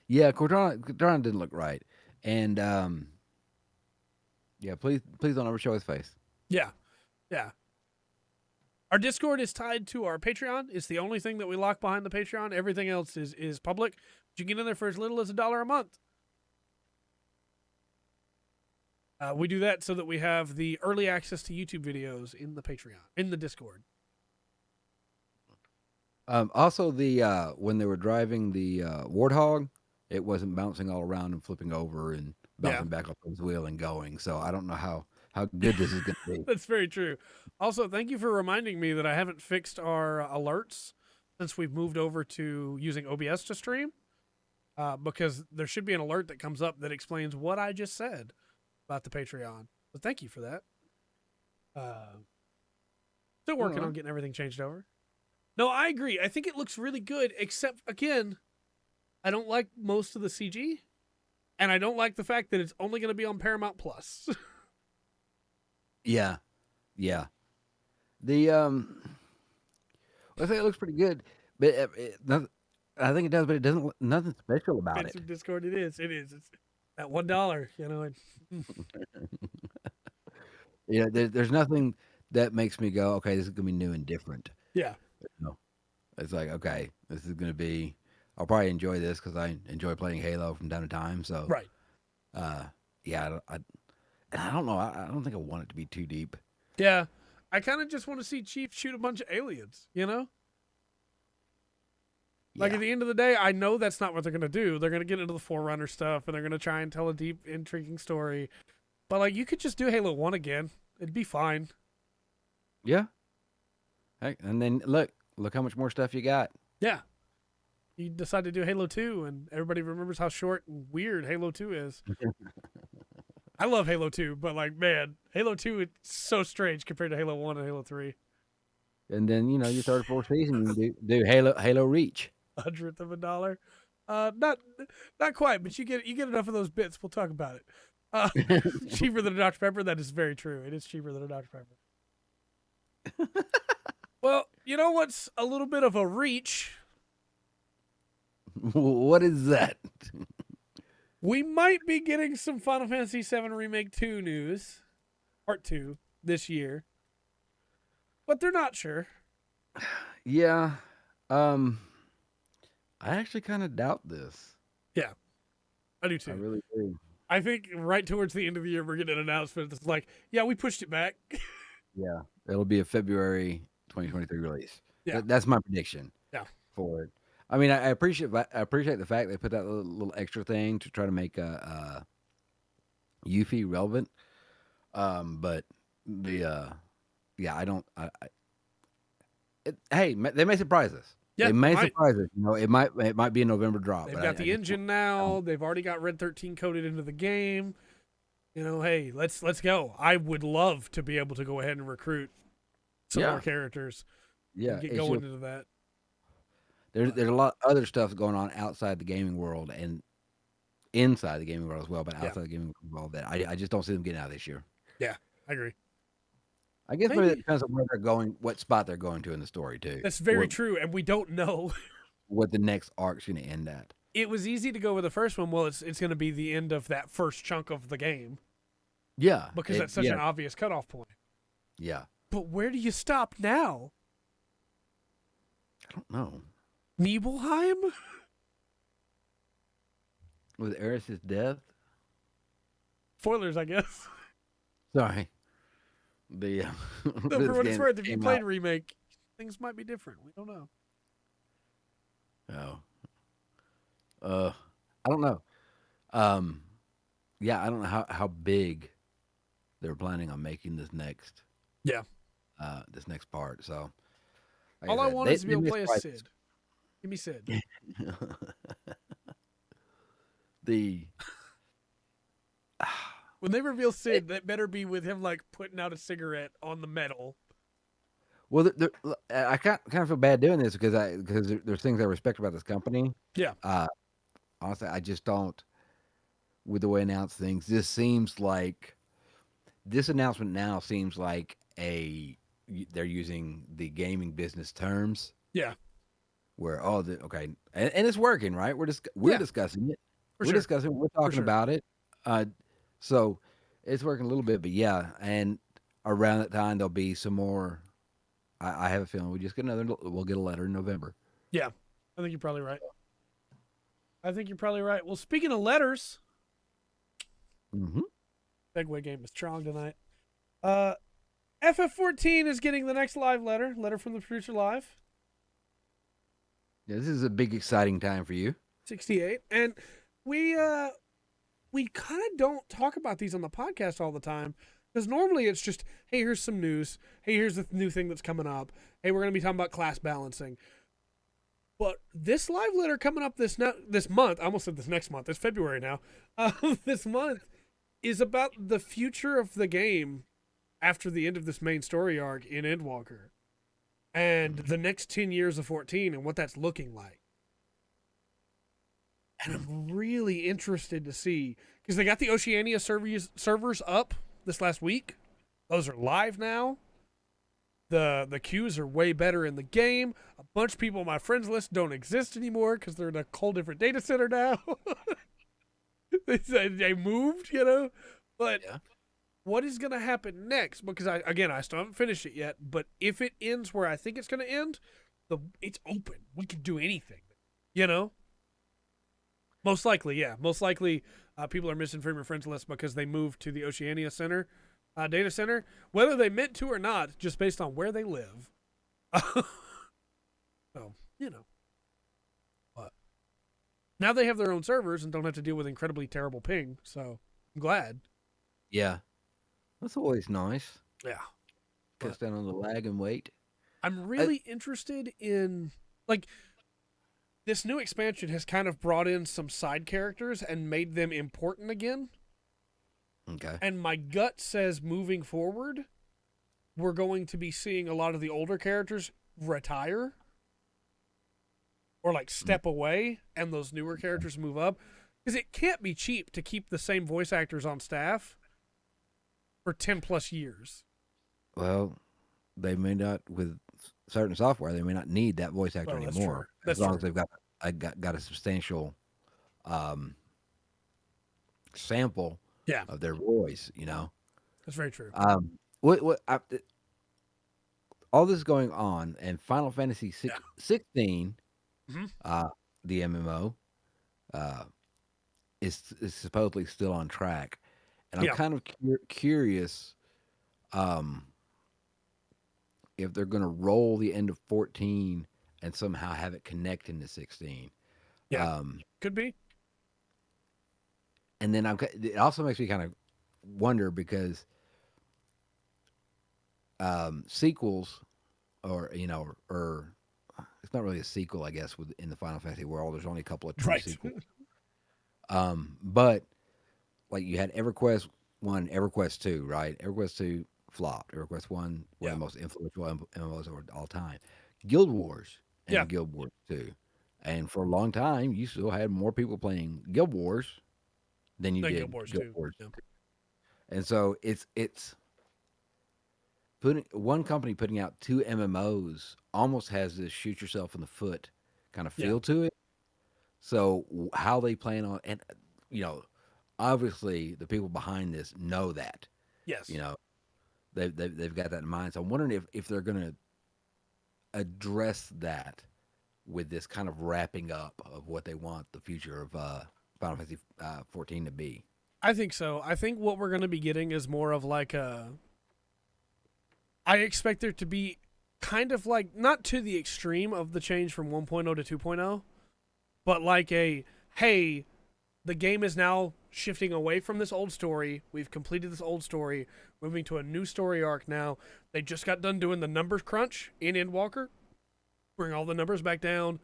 Yeah, Cortana didn't look right. And yeah, please don't ever show his face. Yeah. Yeah. Our Discord is tied to our Patreon. It's the only thing that we lock behind the Patreon. Everything else is public. But you can get in there for as little as $1 a month. We do that so that we have the early access to YouTube videos in the Patreon, in the Discord. Also, the when they were driving the Warthog, it wasn't bouncing all around and flipping over and bouncing back off his wheel and going. So I don't know how good this is going to be. That's very true. Also, thank you for reminding me that I haven't fixed our alerts since we've moved over to using OBS to stream. Because there should be an alert that comes up that explains what I just said about the Patreon. So thank you for that. Still working on getting everything changed over. No, I agree. I think it looks really good, except, again, I don't like most of the CG, and I don't like the fact that it's only going to be on Paramount Plus. Yeah. The I think it looks pretty good, but I think it does, but it doesn't. Nothing special about it. Discord, it is. It's at $1. You know. Yeah, there's nothing that makes me go, okay, this is gonna be new and different. Yeah. No, it's like, okay, this is gonna be. I'll probably enjoy this because I enjoy playing Halo from time to time. So right. Yeah, I don't know. I don't think I want it to be too deep. Yeah, I kind of just want to see Chief shoot a bunch of aliens. You know. Like, at the end of the day, I know that's not what they're going to do. They're going to get into the Forerunner stuff, and they're going to try and tell a deep, intriguing story. But, like, you could just do Halo 1 again. It'd be fine. Yeah. Heck, and then look how much more stuff you got. Yeah. You decide to do Halo 2, and everybody remembers how short and weird Halo 2 is. I love Halo 2, but, like, man, Halo 2 is so strange compared to Halo 1 and Halo 3. And then, your third or fourth season, you do Halo Reach. $100th of a dollar. Not quite, but you get enough of those bits. We'll talk about it. Cheaper than a Dr. Pepper. That is very true. It is cheaper than a Dr. Pepper. Well, you know what's a little bit of a reach? What is that? We might be getting some Final Fantasy VII Remake 2 news, Part 2, this year, but they're not sure. Yeah. I actually kind of doubt this. Yeah, I do too. I really do. I think right towards the end of the year, we're getting an announcement that's like, yeah, we pushed it back. Yeah, it'll be a February 2023 release. Yeah. That's my prediction. Yeah. For it. I mean, I appreciate the fact they put that little extra thing to try to make Yuffie relevant. But the yeah, I don't. Hey, they may surprise us. Yeah, They may might. surprise us. It might be a November drop. They've But got I the just engine now. They've already got Red 13 coded into the game. Hey, let's go. I would love to be able to go ahead and recruit some more yeah, characters and yeah. get It's going just into that. there's a lot of other stuff going on outside the gaming world and inside the gaming world as well, but Yeah, outside the gaming world that I just don't see them getting out this year. yeah, I agree. I guess maybe it Maybe depends on where they're going, what spot they're going to in the story too, that's very true, and we don't know. what the next arc's going to end at. It was easy to go with the first one. Well, it's going to be the end of that first chunk of the game Yeah, because that's such an obvious cutoff point. yeah. But where do you stop now? I don't know. Nibelheim? With Eris's death? Spoilers, I guess. Sorry. The No, for what it's worth, if you played out. Remake, things might be different. We don't know. I don't know. Um, yeah, I don't know how big they're planning on making Yeah. this next part. So, like All I said, want is to be able to may play as surprise Sid. Give me Sid. us. The When they reveal Sid, that better be with him like putting out a cigarette on the metal. well, I kind of feel bad doing this because there's things I respect about this company. Yeah. Honestly, I just don't. With the way they announce things, this announcement now seems like they're using the gaming business terms Yeah. where okay, and it's working, right? We're Yeah. discussing it. For We're sure. discussing it. We're talking sure. about it. So it's working a little bit, but yeah, and around that time there'll be some more. I have a feeling we'll get a letter in November. Yeah. I think you're probably right. Well, speaking of letters, Mm-hmm. Segway game is strong tonight. FF14 is getting the next live letter from the producer live. Yeah, this is a big, exciting time for you. 68, and we kind of don't talk about these on the podcast all the time because normally it's just, hey, here's some news. Hey, here's the new thing that's coming up. Hey, we're going to be talking about class balancing. But this live letter coming up this month, I almost said this next month. It's February now. This month is about the future of the game after the end of this main story arc in Endwalker and the next 10 years of 14 and what that's looking like. And I'm really interested to see because they got the Oceania servers up this last week. Those are live now. The queues are way better in the game. A bunch of people on my friends list don't exist anymore because they're in a whole different data center now. They moved, But Yeah. what is going to happen next? Because I still haven't finished it yet. But if it ends where I think it's going to end, it's open. We can do anything, Most likely, yeah. Most likely, people are missing from your friends list because they moved to the Oceania Center data center, whether they meant to or not, just based on where they live. So, But now they have their own servers and don't have to deal with incredibly terrible ping. So I'm glad. Yeah, that's always nice. Yeah. Cuts down on the lag and wait. I'm really interested in this new expansion has kind of brought in some side characters and made them important again. Okay. And my gut says moving forward, we're going to be seeing a lot of the older characters retire or step away and those newer characters move up. Because it can't be cheap to keep the same voice actors on staff for 10 plus years. Well, they may not, with certain software, they may not need that voice actor That's anymore. true. That's as long true. as they've got a substantial sample of their voice, That's very true. All this going on, and Final Fantasy 16, Mhm. The MMO, is supposedly still on track, and I'm kind of curious if they're going to roll the end of 14 and somehow have it connect into 16. Yeah, could be. And then it also makes me kind of wonder because sequels or it's not really a sequel, I guess, in the Final Fantasy world. There's only a couple of true Right. sequels. But like you had EverQuest 1, EverQuest 2, right? EverQuest 2 flopped. EverQuest 1, one Yeah. of the most influential MMOs of all time. Guild Wars Yeah. and Guild Wars 2. And for a long time, you still had more people playing Guild Wars than you Then did Guild Wars Guild 2. Wars. Yeah. And so it's putting one company putting out two MMOs almost has this shoot yourself in the foot kind of Yeah. feel to it. So how they plan on, and you know, obviously the people behind this know that, Yes. you know, they've got that in mind. So I'm wondering if they're going to address that with this kind of wrapping up of what they want the future of Final Fantasy 14 to be. I think so. I think what we're going to be getting is more of like a. I expect there to be kind of like, not to the extreme of the change from 1.0 to 2.0, but like a, hey, the game is now shifting away from this old story. We've completed this old story, moving to a new story arc now. They just got done doing the numbers crunch in Endwalker, bring all the numbers back down.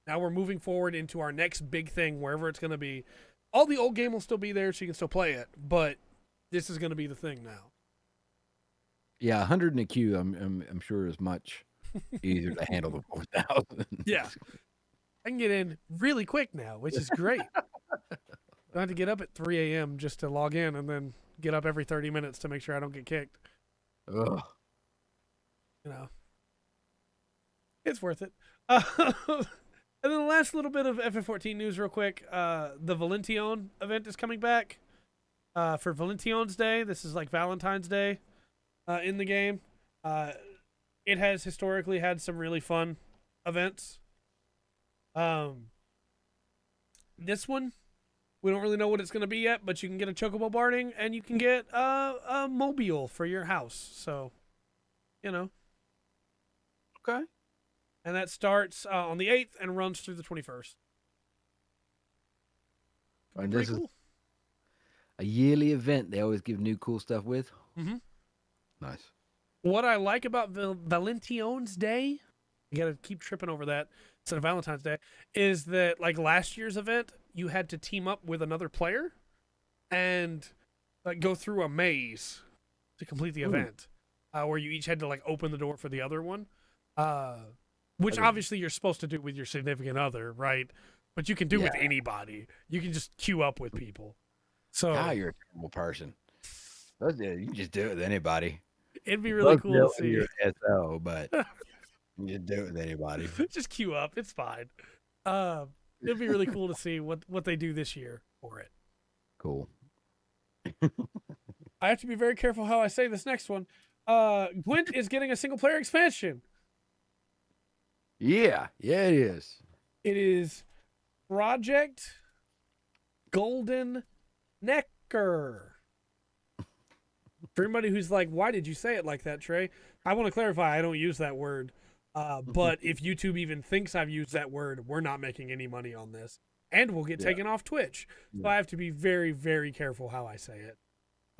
Now we're moving forward into our next big thing, wherever it's going to be. All the old game will still be there, so you can still play it, but this is going to be the thing now. Yeah, 100 in a queue, I'm sure is much easier to handle than 4,000. Yeah. I can get in really quick now, which is great. I have to get up at 3 a.m. just to log in and then get up every 30 minutes to make sure I don't get kicked. Ugh. You know, it's worth it. And then the last little bit of FF14 news real quick. The Valentione event is coming back for Valentione's Day. This is like Valentine's Day in the game. It has historically had some really fun events. This one, we don't really know what it's going to be yet, but you can get a chocobo barding and you can get a mobile for your house. So, you know. Okay. And that starts on the 8th and runs through the 21st. And Pretty this is cool. a yearly event they always give new cool stuff with. Mm-hmm. Nice. What I like about Valentione's Day, you got to keep tripping over that instead of Valentine's Day, is that like last year's event, you had to team up with another player and like go through a maze to complete the event, where you each had to like open the door for the other one, which Okay. obviously you're supposed to do with your significant other, right? But you can do with Yeah. anybody. You can just queue up with people. So You're a terrible person. You can just do it with anybody. it'd be really cool to Both see. You're SO, but you just do it with anybody. Just queue up. It's fine. It'd be really cool to see what they do this year for it. Cool. I have to be very careful how I say this next one. Gwent is getting a single player expansion. Yeah, it is. It is Project Golden Nekker. For anybody who's like, why did you say it like that, Trey? I want to clarify, I don't use that word. But if YouTube even thinks I've used that word, we're not making any money on this. And we'll get taken off Twitch. So I have to be very, very careful how I say it.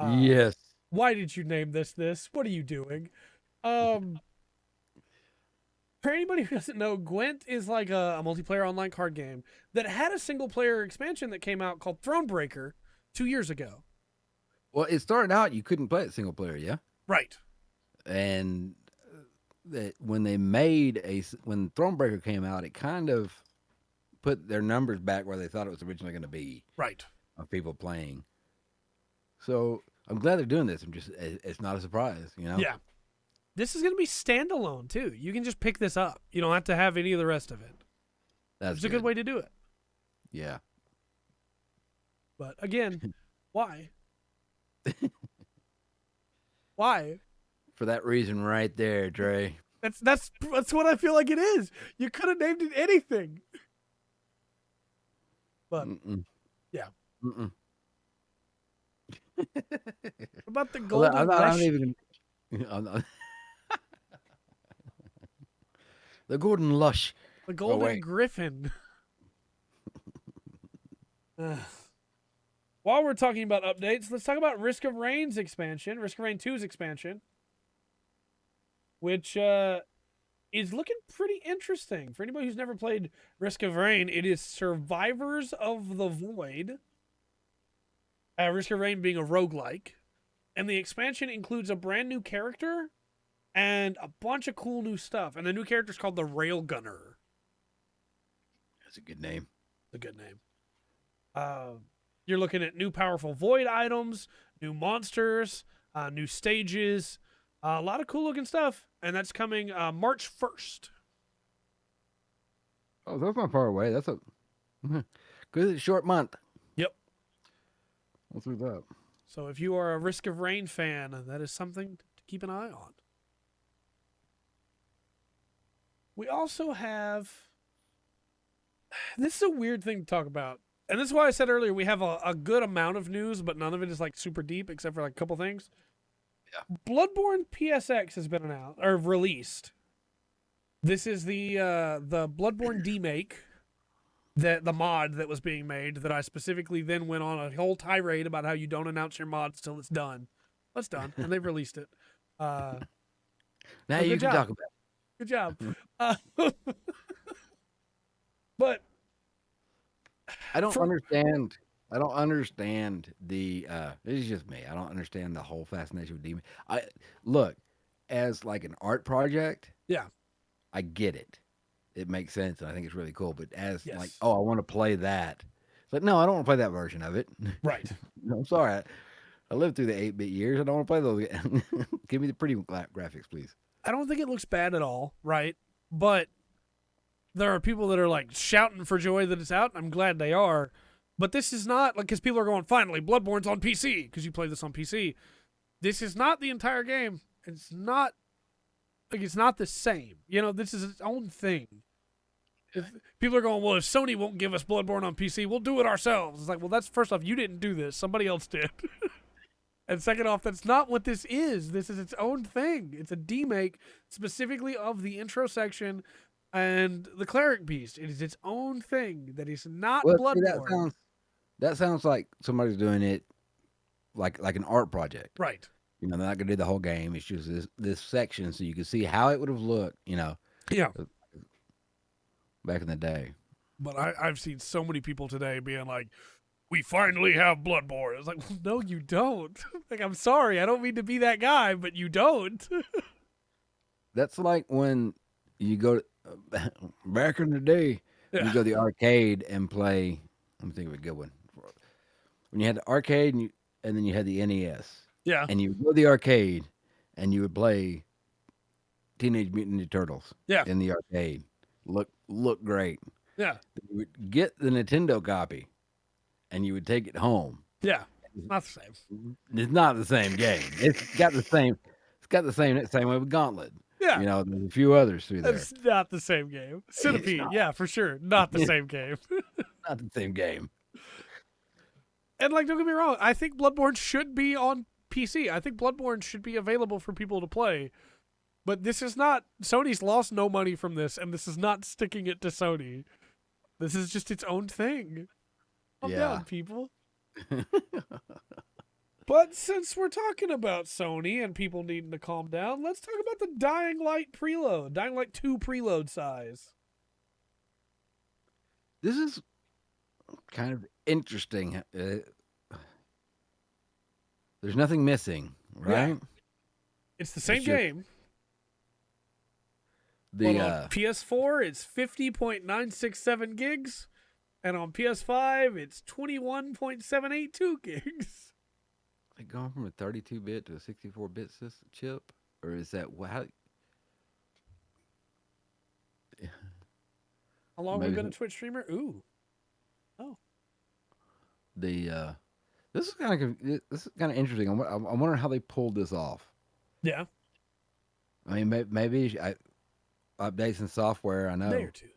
Yes. Why did you name this? What are you doing? For anybody who doesn't know, Gwent is like a multiplayer online card game that had a single player expansion that came out called Thronebreaker 2 years ago. Well, it started out you couldn't play it single player, yeah? Right. And that when when Thronebreaker came out, it kind of put their numbers back where they thought it was originally going to be Right. of people playing. So I'm glad they're doing this. It's not a surprise, you know? Yeah. This is going to be standalone too. You can just pick this up. You don't have to have any of the rest of it. That's It's a good way to do it. Yeah. But again, why? Why? For that reason right there, Trey. That's what I feel like it is. You could have named it anything. But Mm-mm. yeah. Mm-mm. What about the Well, golden I'm not Rush? even. I'm not- the Golden Lush. The golden wait. griffin. While we're talking about updates, let's talk about Risk of Rain's expansion, Risk of Rain 2's expansion, which is looking pretty interesting. For anybody who's never played Risk of Rain, it is Survivors of the Void. Risk of Rain being a roguelike. And the expansion includes a brand new character and a bunch of cool new stuff. And the new character is called the Railgunner. That's a good name. A good name. You're looking at new powerful void items, new monsters, new stages, a lot of cool looking stuff, and that's coming March 1st. Oh, that's not far away. That's a good short month. Yep. What's with that? So if you are a Risk of Rain fan, that is something to keep an eye on. We also have... This is a weird thing to talk about. And this is why I said earlier we have a good amount of news, but none of it is like super deep except for like a couple things. Yeah. Bloodborne PSX has been announced or released. This is the Bloodborne demake, the mod that was being made that I specifically then went on a whole tirade about how you don't announce your mods till it's done. Well, it's done, and they've released it. Now you can talk about it. Good job. But I don't understand. I don't understand the. This is just me. I don't understand the whole fascination with demon. I look as like an art project. Yeah, I get it. It makes sense, and I think it's really cool. But as yes. like, oh, I want to play that. It's like, no, I don't want to play that version of it. Right. No, I'm sorry. I lived through the 8-bit years. I don't want to play those again. Give me the pretty graphics, please. I don't think it looks bad at all, right? But there are people that are like shouting for joy that it's out. I'm glad they are. But this is not like, because people are going, finally, Bloodborne's on PC because you play this on PC. This is not the entire game. It's not like it's not the same. You know, this is its own thing. If people are going, well, if Sony won't give us Bloodborne on PC, we'll do it ourselves. It's like, well, that's first off, you didn't do this. Somebody else did. And second off, that's not what this is. This is its own thing. It's a demake specifically of the intro section and the cleric beast. It is its own thing that is not Bloodborne. See, that sounds like somebody's doing it like an art project. Right. You know, they're not gonna do the whole game. It's just this section so you can see how it would have looked, you know. Yeah. Back in the day. But I've seen so many people today being like, we finally have Bloodborne. It's like, well, no, you don't. Like, I'm sorry. I don't mean to be that guy, but you don't. That's like when you go to, back in the day, you go to the arcade and play. Let me think of a good one. When you had the arcade and then you had the NES. Yeah. And you would go to the arcade and you would play Teenage Mutant Ninja Turtles. Yeah. In the arcade. Look great. Yeah. You would get the Nintendo copy and you would take it home. Yeah. It's not the same. It's not the same game. It's got the same way with Gauntlet. Yeah. You know, there's a few others through there. It's not the same game. Centipede, yeah, for sure. Not the same game. Not the same game. And like, don't get me wrong, I think Bloodborne should be on PC. I think Bloodborne should be available for people to play. But this is not, Sony's lost no money from this, and this is not sticking it to Sony. This is just its own thing. Calm down, people. But since we're talking about Sony and people needing to calm down, let's talk about the Dying Light preload. Dying Light 2 preload size. This is kind of interesting. There's nothing missing, right? Yeah. It's the same game. But on PS4, it's 50.967 gigs, and on PS5, it's 21.782 gigs. Like going from a 32-bit to a 64-bit chip, or is that how? How long have we been a Twitch streamer? Ooh, oh. This is kind of interesting. I'm wondering how they pulled this off. Yeah. I mean, maybe updates in software. I know. Day or two.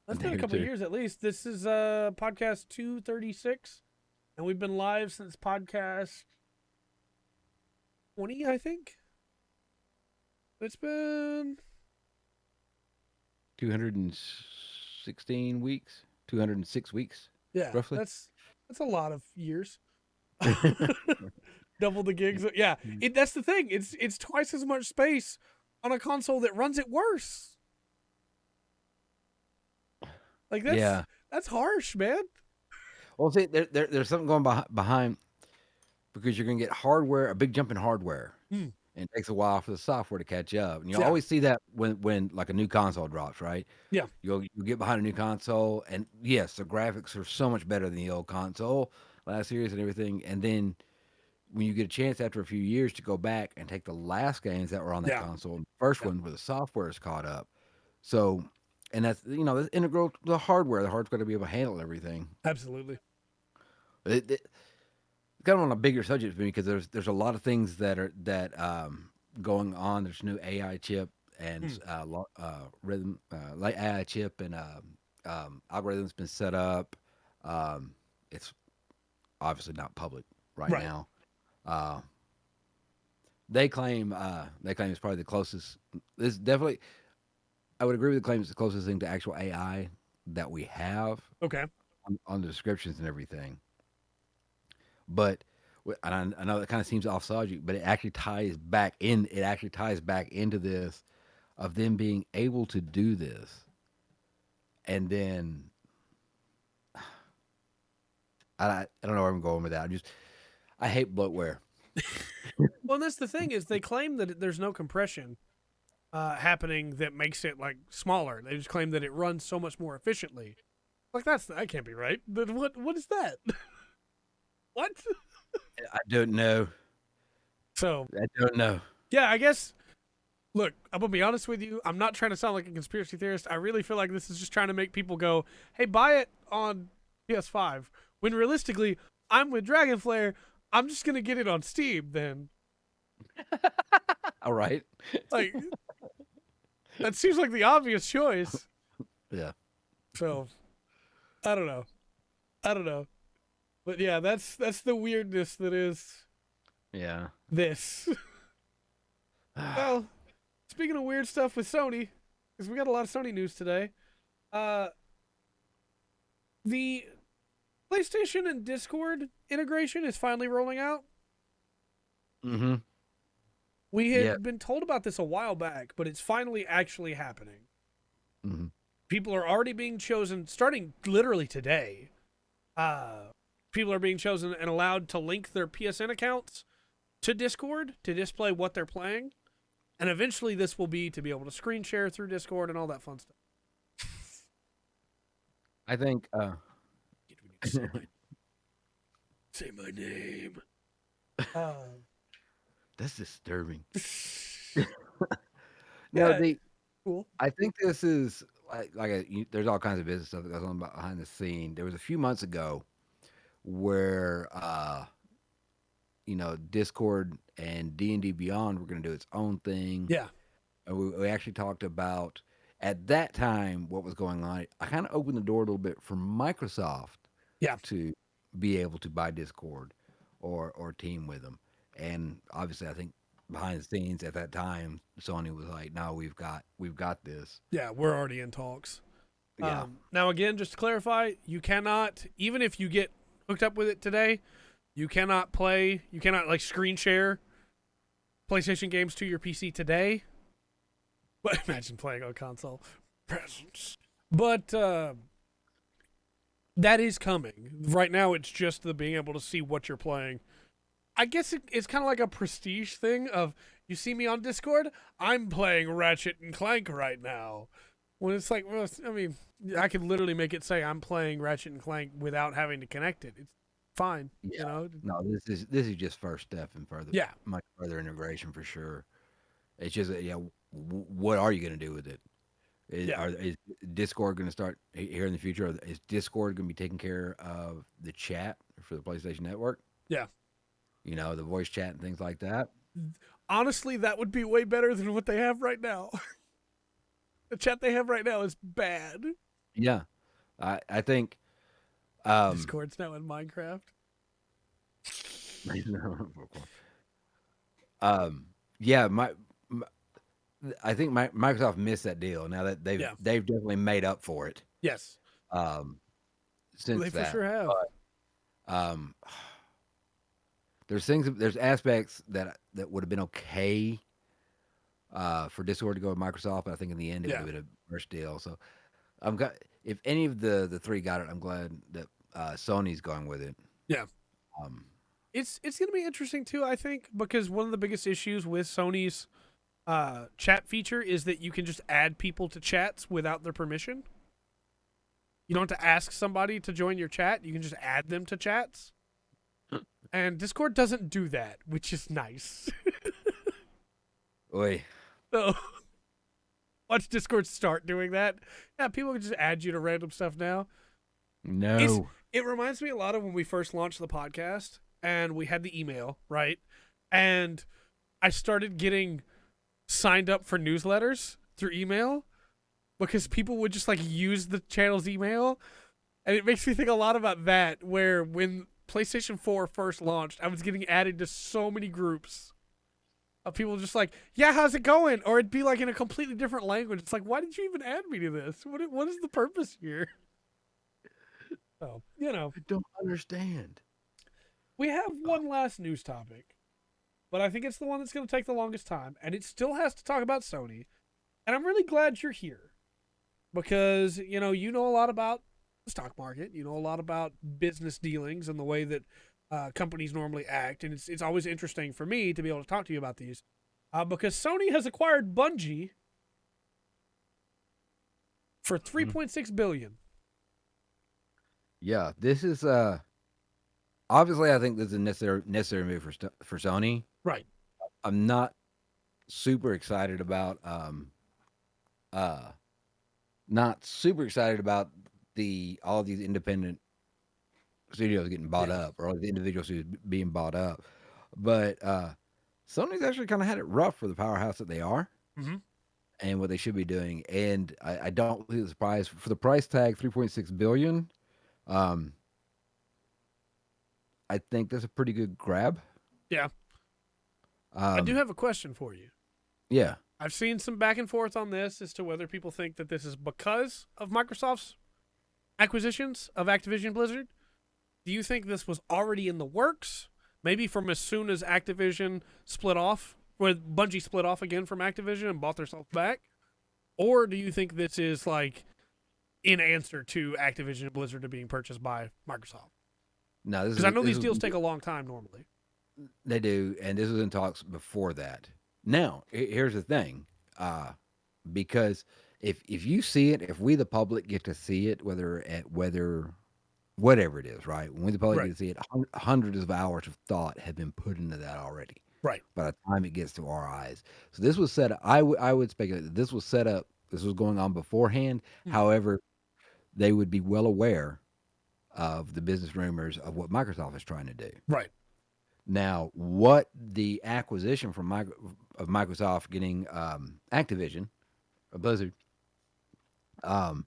That's been a couple of years at least. This is podcast 236, and we've been live since podcast 20, I think. It's been 216 weeks, 206 weeks. Yeah, roughly. That's a lot of years. Double the gigs. Yeah, that's the thing. It's twice as much space on a console that runs it worse. Like that's harsh, man. Well, see, there's something going behind because you're going to get hardware, a big jump in hardware, Hmm. and it takes a while for the software to catch up. And you Yeah. always see that when like a new console drops, right? Yeah. You'll get behind a new console, and yes, the graphics are so much better than the old console last series and everything. And then when you get a chance after a few years to go back and take the last games that were on that Yeah. console, the first Yeah. one where the software is caught up. So, and that's integral to the hardware. The hardware's got to be able to handle everything. Absolutely. It kind of on a bigger subject for me because there's a lot of things that going on. There's new AI chip and Hmm. rhythm, like AI chip and algorithms been set up. It's obviously not public right Right. now. Uh, they claim it's probably the closest. This definitely, I would agree with the claim it's the closest thing to actual AI that we have Okay. on the descriptions and everything. But and I know that kind of seems off subject, but it actually ties back in. It actually ties back into this of them being able to do this, and then I don't know where I'm going with that. I hate bloatware. Well, and that's the thing is they claim that there's no compression happening that makes it like smaller. They just claim that it runs so much more efficiently. Like that can't be right. Then what is that? What? I don't know. So I don't know. yeah, I guess. Look, I'm gonna be honest with you. I'm not trying to sound like a conspiracy theorist. I really feel like this is just trying to make people go, "Hey, buy it on PS5." When realistically, I'm with Dragonflare. I'm just gonna get it on Steam then. All right. Like that seems like the obvious choice. Yeah. So I don't know. I don't know. But yeah, that's the weirdness that is Yeah. this. Well, speaking of weird stuff with Sony, because we got a lot of Sony news today. Uh, the PlayStation and Discord integration is finally rolling out. Mm-hmm. We Yeah. had been told about this a while back, but it's finally actually happening. Mm-hmm. People are already being chosen, starting literally today. People are being chosen and allowed to link their PSN accounts to Discord to display what they're playing. And eventually this will be to be able to screen share through Discord and all that fun stuff. I think. Say my name. That's disturbing. No, Yeah, cool. I think this is there's all kinds of business stuff that goes on behind the scene. There was a few months ago where Discord and D&D Beyond were going to do its own thing. Yeah, And we actually talked about at that time what was going on. I kind of opened the door a little bit for Microsoft yeah, to be able to buy Discord or team with them. And obviously, I think behind the scenes at that time, Sony was like, "No, we've got this." yeah. We're already in talks. Yeah. Now, again, just to clarify, you cannot, even if you get hooked up with it today, you cannot like screen share PlayStation games to your PC today. But imagine playing on console. Presents. But that is coming. Right now, it's just the being able to see what you're playing. I guess it's kind of like a prestige thing of you see me on Discord, I'm playing Ratchet and Clank right now. When it's like, well, I mean, I could literally make it say I'm playing Ratchet and Clank without having to connect it. It's fine, Yeah. you know. No, this is just first step and Yeah, much further integration for sure. It's just what are you going to do with it? yeah, Is Discord going to start here in the future? Is Discord going to be taking care of the chat for the PlayStation Network? yeah. The voice chat and things like that. Honestly, that would be way better than what they have right now. The chat they have right now is bad. Yeah, I think. Discord's now in Minecraft. Yeah, I think Microsoft missed that deal. Now that Yeah. they've definitely made up for it. Yes. Since They for that. sure have. Um, there's aspects that would have been okay. for Discord to go with Microsoft, but I think in the end it would Yeah. have been a worse deal. So I'm got if any of the three got it, I'm glad that Sony's going with it. Yeah. Um, It's going to be interesting too, I think, because one of the biggest issues with Sony's chat feature is that you can just add people to chats without their permission. You don't have to ask somebody to join your chat. You can just add them to chats. And Discord doesn't do that, which is nice. Oi. So watch Discord start doing that. Yeah, people can just add you to random stuff now. No. It reminds me a lot of when we first launched the podcast and we had the email, right? And I started getting signed up for newsletters through email because people would just like use the channel's email. And it makes me think a lot about that, where when PlayStation 4 first launched, I was getting added to so many groups of people just like, yeah, how's it going? Or it'd be like in a completely different language. It's like, why did you even add me to this? What is the purpose here? So, I don't understand. we have one last news topic, but I think it's the one that's going to take the longest time, and it still has to talk about Sony. And I'm really glad you're here because, you know a lot about the stock market, you know a lot about business dealings and the way that companies normally act, and it's always interesting for me to be able to talk to you about these because Sony has acquired Bungie for $3.6 billion. Yeah, this is obviously I think this is a necessary move for Sony. Right. I'm not super excited about uh not super excited about all of these independent studios getting bought Yeah. up or all the individual studios being bought up. But Sony's actually kind of had it rough for the powerhouse that they are Mm-hmm. and what they should be doing. And I don't see the surprise for the price tag, 3.6 billion. Um, I think that's a pretty good grab. Yeah. I do have a question for you. Yeah. I've seen some back and forth on this as to whether people think that this is because of Microsoft's acquisitions of Activision Blizzard. Do you think this was already in the works? Maybe from as soon as Activision split off, when Bungie split off again from Activision and bought themselves back? Or do you think this is like in answer to Activision Blizzard being purchased by Microsoft? No, this Because is I know this these is deals take a long time normally. they do, and this was in talks before that. Now, here's the thing, because if you see it, if we the public get to see it, whether whatever it is, right? When we the public get Right. to see it, hundreds of hours of thought have been put into that already. Right. By the time it gets to our eyes, so this was set up. I would speculate that this was set up. This was going on beforehand. Hmm. However, they would be well aware of the business rumors of what Microsoft is trying to do. Right. Now, what the acquisition of Microsoft getting Activision, Blizzard, um,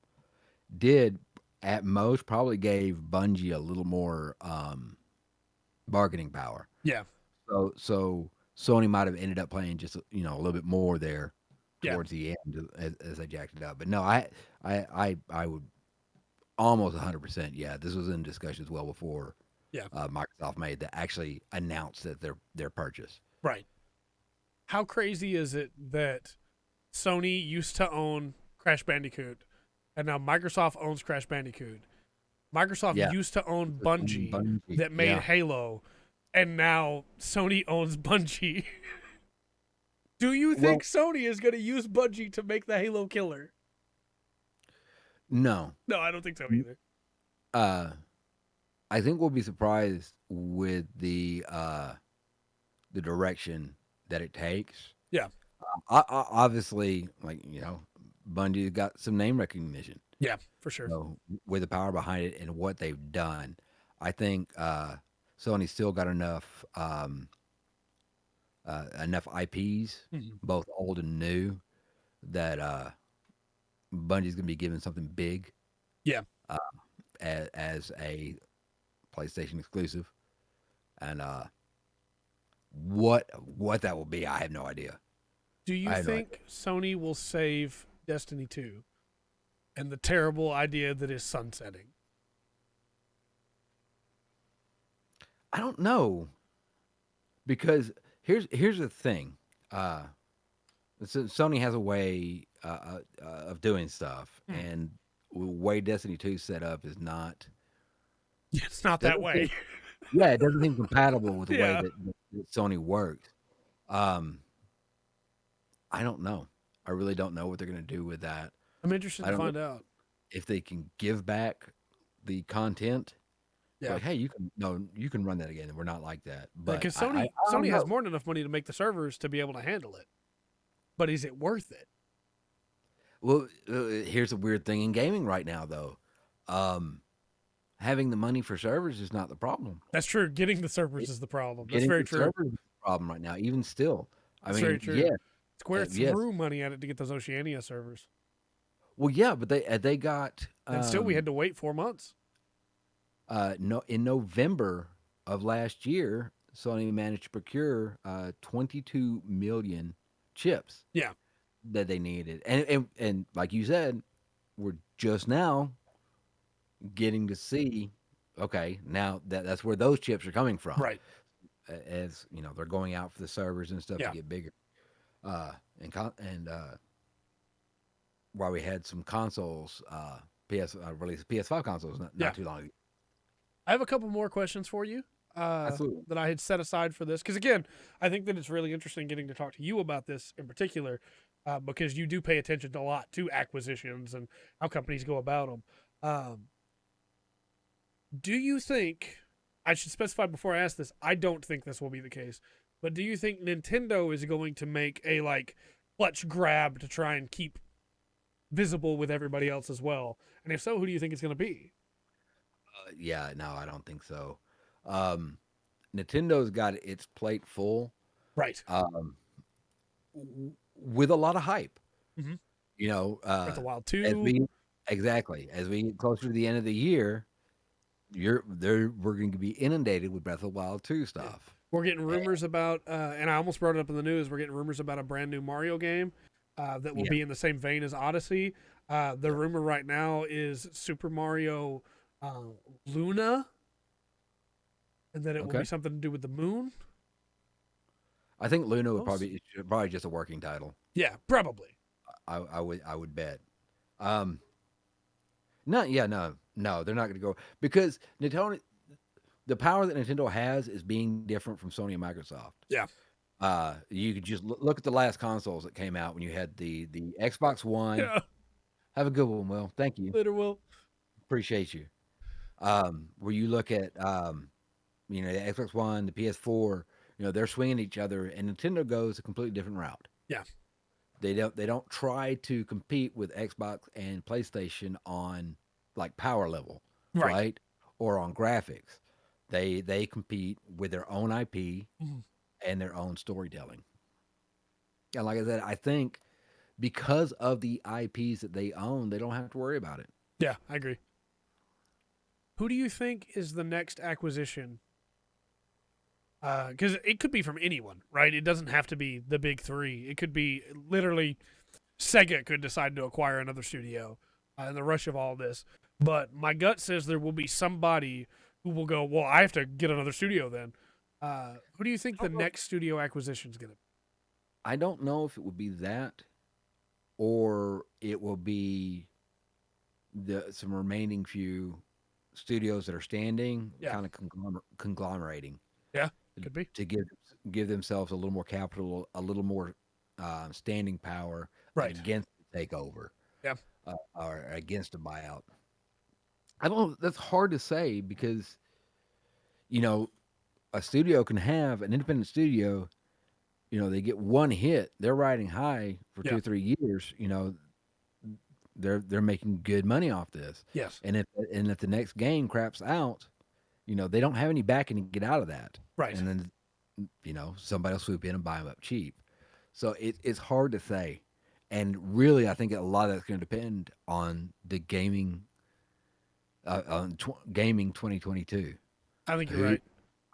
did at most probably gave Bungie a little more bargaining power. Yeah. So Sony might have ended up playing just a little bit more there Yeah. towards the end as they jacked it up. But no, I would almost 100%. Yeah, this was in discussions well before Yeah. Microsoft made that actually announced that their purchase. Right. How crazy is it that Sony used to own Crash Bandicoot and now Microsoft owns Crash Bandicoot? Microsoft Yeah, used to own Bungie, Bungie. that made Yeah, Halo, and now Sony owns Bungie. Do you well, think Sony is going to use Bungie to make the Halo killer? no. No, I don't think so either. Uh, I think we'll be surprised with the direction that it takes. Yeah. Obviously, like Bungie got some name recognition. Yeah, for sure. So with the power behind it and what they've done, I think Sony's still got enough IPs, Mhm. both old and new, that Bungie's gonna be given something big Yeah. uh, as a PlayStation exclusive, and what that will be, I have no idea. Do you I have no idea. think Sony will save Destiny 2 and the terrible idea that is sunsetting? I don't know because here's the thing. Sony has a way of doing stuff, Hmm. and the way Destiny 2 set up is not It's not that doesn't seem, way. yeah, it doesn't seem compatible with the way Yeah. that Sony works. Um, I don't know. I really don't know what they're going to do with that. I'm interested I to don't know find out. if they can give back the content. Yeah. Like, hey, you can run that again. We're not like that. But Because I don't Sony has know. more than enough money to make the servers to be able to handle it. But is it worth it? Well, here's a weird thing in gaming right now, though. Um, Having the money for servers is not the problem. That's true. Getting the servers is the problem. That's Getting very the true. servers is the problem right now. Even still, I That's very mean, true. yeah, Square yes. threw money at it to get those Oceania servers. Well, yeah, but they got And still we had to wait 4 months. no in November of last year, Sony managed to procure 22 million chips Yeah. that they needed, and like you said, we're just now getting to see. Okay, now that's where those chips are coming from. Right. As you know, they're going out for the servers and stuff to Yeah. get bigger. And while we had some consoles, released PS5 consoles Yeah. not too long ago. I have a couple more questions for you Absolutely. that I had set aside for this. Because, again, I think that it's really interesting getting to talk to you about this in particular because you do pay attention a lot to acquisitions and how companies go about them. Do you think, I should specify before I ask this, I don't think this will be the case, but do you think Nintendo is going to make a, like, clutch grab to try and keep visible with everybody else as well? And if so, who do you think it's going to be? Yeah, no, I don't think so. Um, Nintendo's got its plate full Right. um, with a lot of hype. Mm-hmm. You know, Breath of the Wild as 2. we exactly as we get closer to the end of the year, we're going to be inundated with Breath of the Wild 2 Yeah. stuff. We're getting rumors about, and I almost brought it up in the news. We're getting rumors about a brand new Mario game that will Yeah. be in the same vein as Odyssey. The rumor right now is Super Mario Luna, and that it will Okay. be something to do with the moon. I think Luna would Those- probably just a working title. Yeah, probably. I would bet. Um, no, yeah, no, they're not going to go because Nintendo. The power that Nintendo has is being different from Sony and Microsoft. Yeah. You could just look at the last consoles that came out when you had the Xbox One. Yeah, Have a good one, Will. Thank you. later will. Appreciate you. Where you look at the Xbox One, the PS4, they're swinging each other, and Nintendo goes a completely different route. Yeah. They don't try to compete with Xbox and PlayStation on like power level, right? Or on graphics. They compete with their own IP Mhm. and their own storytelling. And like I said, I think because of the IPs that they own, they don't have to worry about it. Yeah, I agree. Who do you think is the next acquisition? Because it could be from anyone, right? It doesn't have to be the big three. It could be literally Sega could decide to acquire another studio in the rush of all this. But my gut says there will be somebody who will go, well, I have to get another studio then. Who do you think the next studio acquisition is going to be? I don't know if it would be that or it will be some remaining few studios that are standing, Yeah. kind of conglomerating. Yeah, could be. To give themselves a little more capital, a little more standing power Right. against the takeover, Yeah. or against a buyout. I don't know. That's hard to say because a studio can have an independent studio. They get one hit, they're riding high for Yeah. 2 or 3 years. They're making good money off this, Yes. and if the next game craps out, they don't have any backing to get out of that. Right. And then, somebody will swoop in and buy them up cheap. So it's hard to say. And really, I think a lot of that's going to depend on the gaming, gaming 2022. I think you're Who right.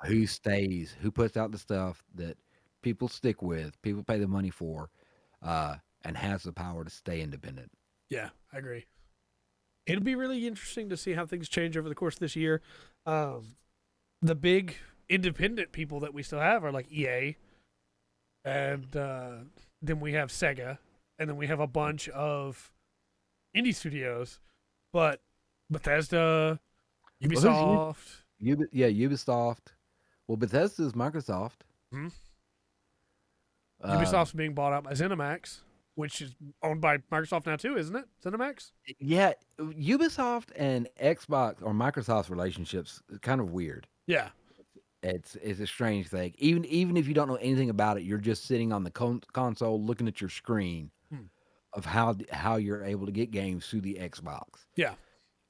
who stays, who puts out the stuff that people stick with, people pay the money for, and has the power to stay independent. Yeah, I agree. It'll be really interesting to see how things change over the course of this year. The big independent people that we still have are like EA and then we have Sega, and then we have a bunch of indie studios. But Bethesda, Well, Ubisoft, Ubisoft. Well, Bethesda's Microsoft. hmm Um, Ubisoft's being bought out by ZeniMax, which is owned by Microsoft now too, isn't it? ZeniMax. yeah, Ubisoft and Xbox or Microsoft's relationships is kind of weird. Yeah, It's a strange thing. Even if you don't know anything about it, you're just sitting on the console looking at your screen Hmm. of how you're able to get games through the Xbox. yeah,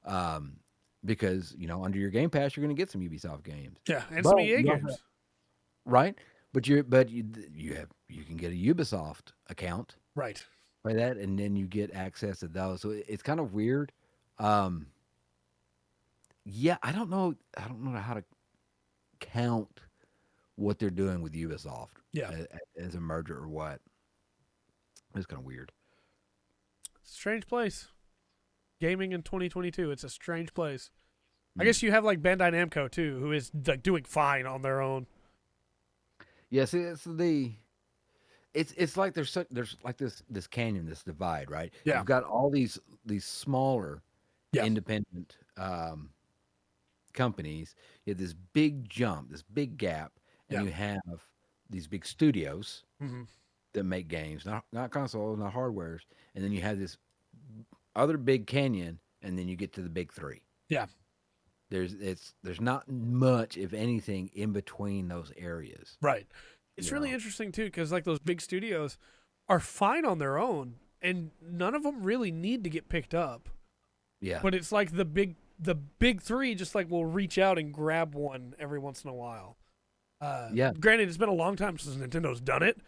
Um, because under your Game Pass, you're going to get some Ubisoft games, yeah, and but some EA you also, games. right? But you can get a Ubisoft account, Right. play that, and then you get access to those. So it's kind of weird. Um, yeah, I don't know how to count what they're doing with Ubisoft Yeah. as a merger or what. It's kind of weird. Strange place. Gaming in 2022. It's a strange place. I Mm. guess you have like Bandai Namco too, who is like doing fine on their own. Yeah, see, it's like there's like this canyon, this divide, right? Yeah. You've got all these smaller Yeah. independent companies. You have this big jump, this big gap, and Yeah. you have these big studios hmm that make games, not consoles, not hardwares, and then you have this other big canyon, and then you get to the big three. Yeah. There's not much, if anything, in between those areas. Right. It's You really know, interesting too, because like those big studios are fine on their own, and none of them really need to get picked up. yeah, But it's like the big three just like will reach out and grab one every once in a while. yeah, Granted, it's been a long time since Nintendo's done it,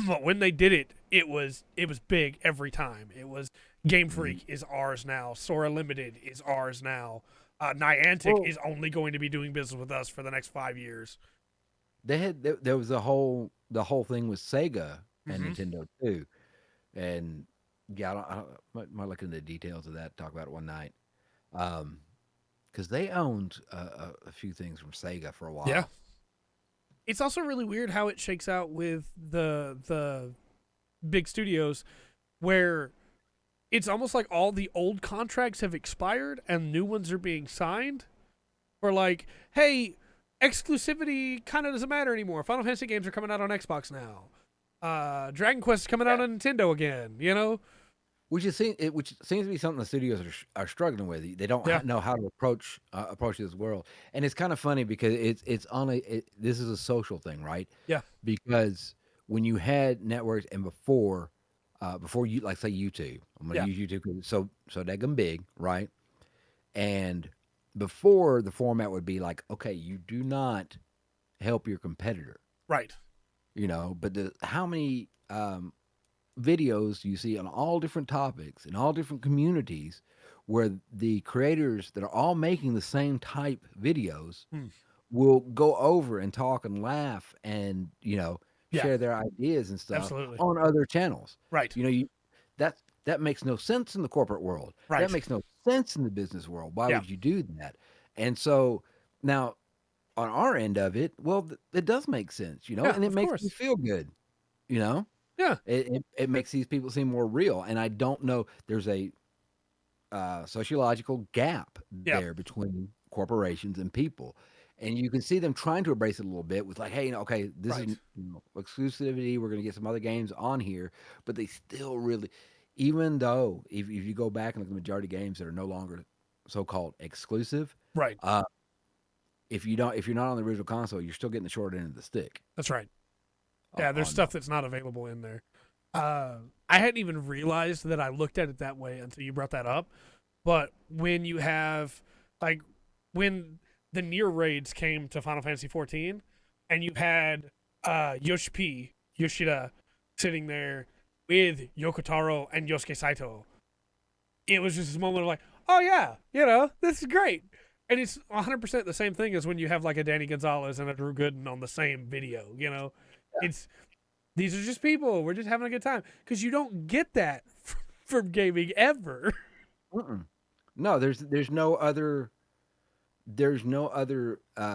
but when they did it, it was big every time. It was Game mhm. Freak is ours now. Sora Limited is ours now. Niantic Well, is only going to be doing business with us for the next 5 years. there was the whole thing with Sega and hmm Nintendo too, and yeah, I don't might look into the details of that. Talk about it one night, because they owned a few things from Sega for a Yeah. while. It's also really weird how it shakes out with the big studios where it's almost like all the old contracts have expired and new ones are being signed. Or like, hey, exclusivity kind of doesn't matter anymore. Final Fantasy games are coming out on Xbox now. Dragon Quest is coming out Yeah. on Nintendo again. You know? Which seems to be something the studios are struggling with. They don't Yeah. know how to approach this world, and it's kind of funny because this is a social thing, right? Yeah. Because when you had networks and before you, like, say YouTube, I'm going Yeah. to use YouTube because it's so daggum big, right? And before, the format would be like, okay, you do not help your competitor, Right. but how many videos you see on all different topics in all different communities where the creators that are all making the same type videos Hmm. will go over and talk and laugh and Yeah. share their ideas and stuff Absolutely. on other channels. Right. You know you that that makes no sense in the corporate world. That Right. makes no sense in the business world. Why Yeah. would you do that? And so now, on our end of it, well, it does make sense, Yeah. and it Of makes me course. feel good, you know Yeah. it makes these people seem more real, and I don't know. There's a sociological gap Yeah. there between corporations and people, and you can see them trying to embrace it a little bit with, like, hey, okay, this is Right. exclusivity. We're going to get some other games on here, but they still really, even though if you go back and look at the majority of games that are no longer so-called exclusive, Right. uh, if you're not on the original console, you're still getting the short end of the stick. That's right. o- Yeah. There's on stuff that's not available in there. I hadn't even realized that I looked at it that way until you brought that up. But when you have like when the near raids came to Final Fantasy 14, and you had Yoshida sitting there with Yokotaro and Yosuke Saito, it was just this moment of like, oh yeah, this is great. And it's 100% the same thing as when you have like a Danny Gonzalez and a Drew Gooden on the same video. It's these are just people. We're just having a good time because you don't get that from gaming ever. Mm-mm. No, there's no other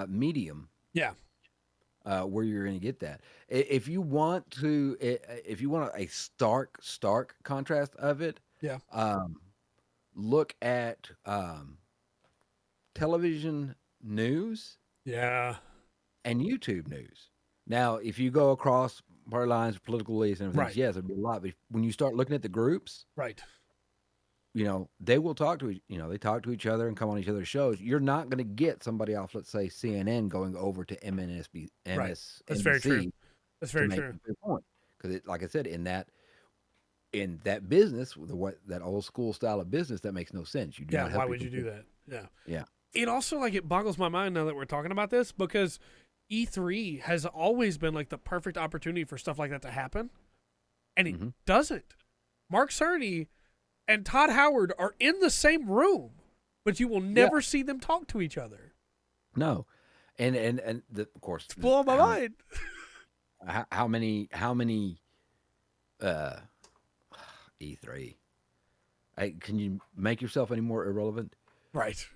medium Yeah, where you're going to get that. If you want to, if you want a stark contrast of it, Yeah. um, look at television news Yeah. and YouTube news. Now, if you go across party lines, political leads, and everything, Right. yes, it'd be a lot. But when you start looking at the groups, Right. they will talk to they talk to each other and come on each other's shows. You're not going to get somebody off, let's say CNN, going over to Right. That's very true. MSNBC That's to very make true. their point. Because, like I said, in that business, that old school style of business, that makes no sense. You do Yeah. not Why help would you people. do that? Yeah. Yeah. It also like it boggles my mind now that we're talking about this because E3 has always been like the perfect opportunity for stuff like that to happen, and it hmm doesn't. Mark Cerny and Todd Howard are in the same room, but you will Yeah. never see them talk to each other. No. And of course, It's blowing my mind. how many uh E3? Can you make yourself any more irrelevant? Right.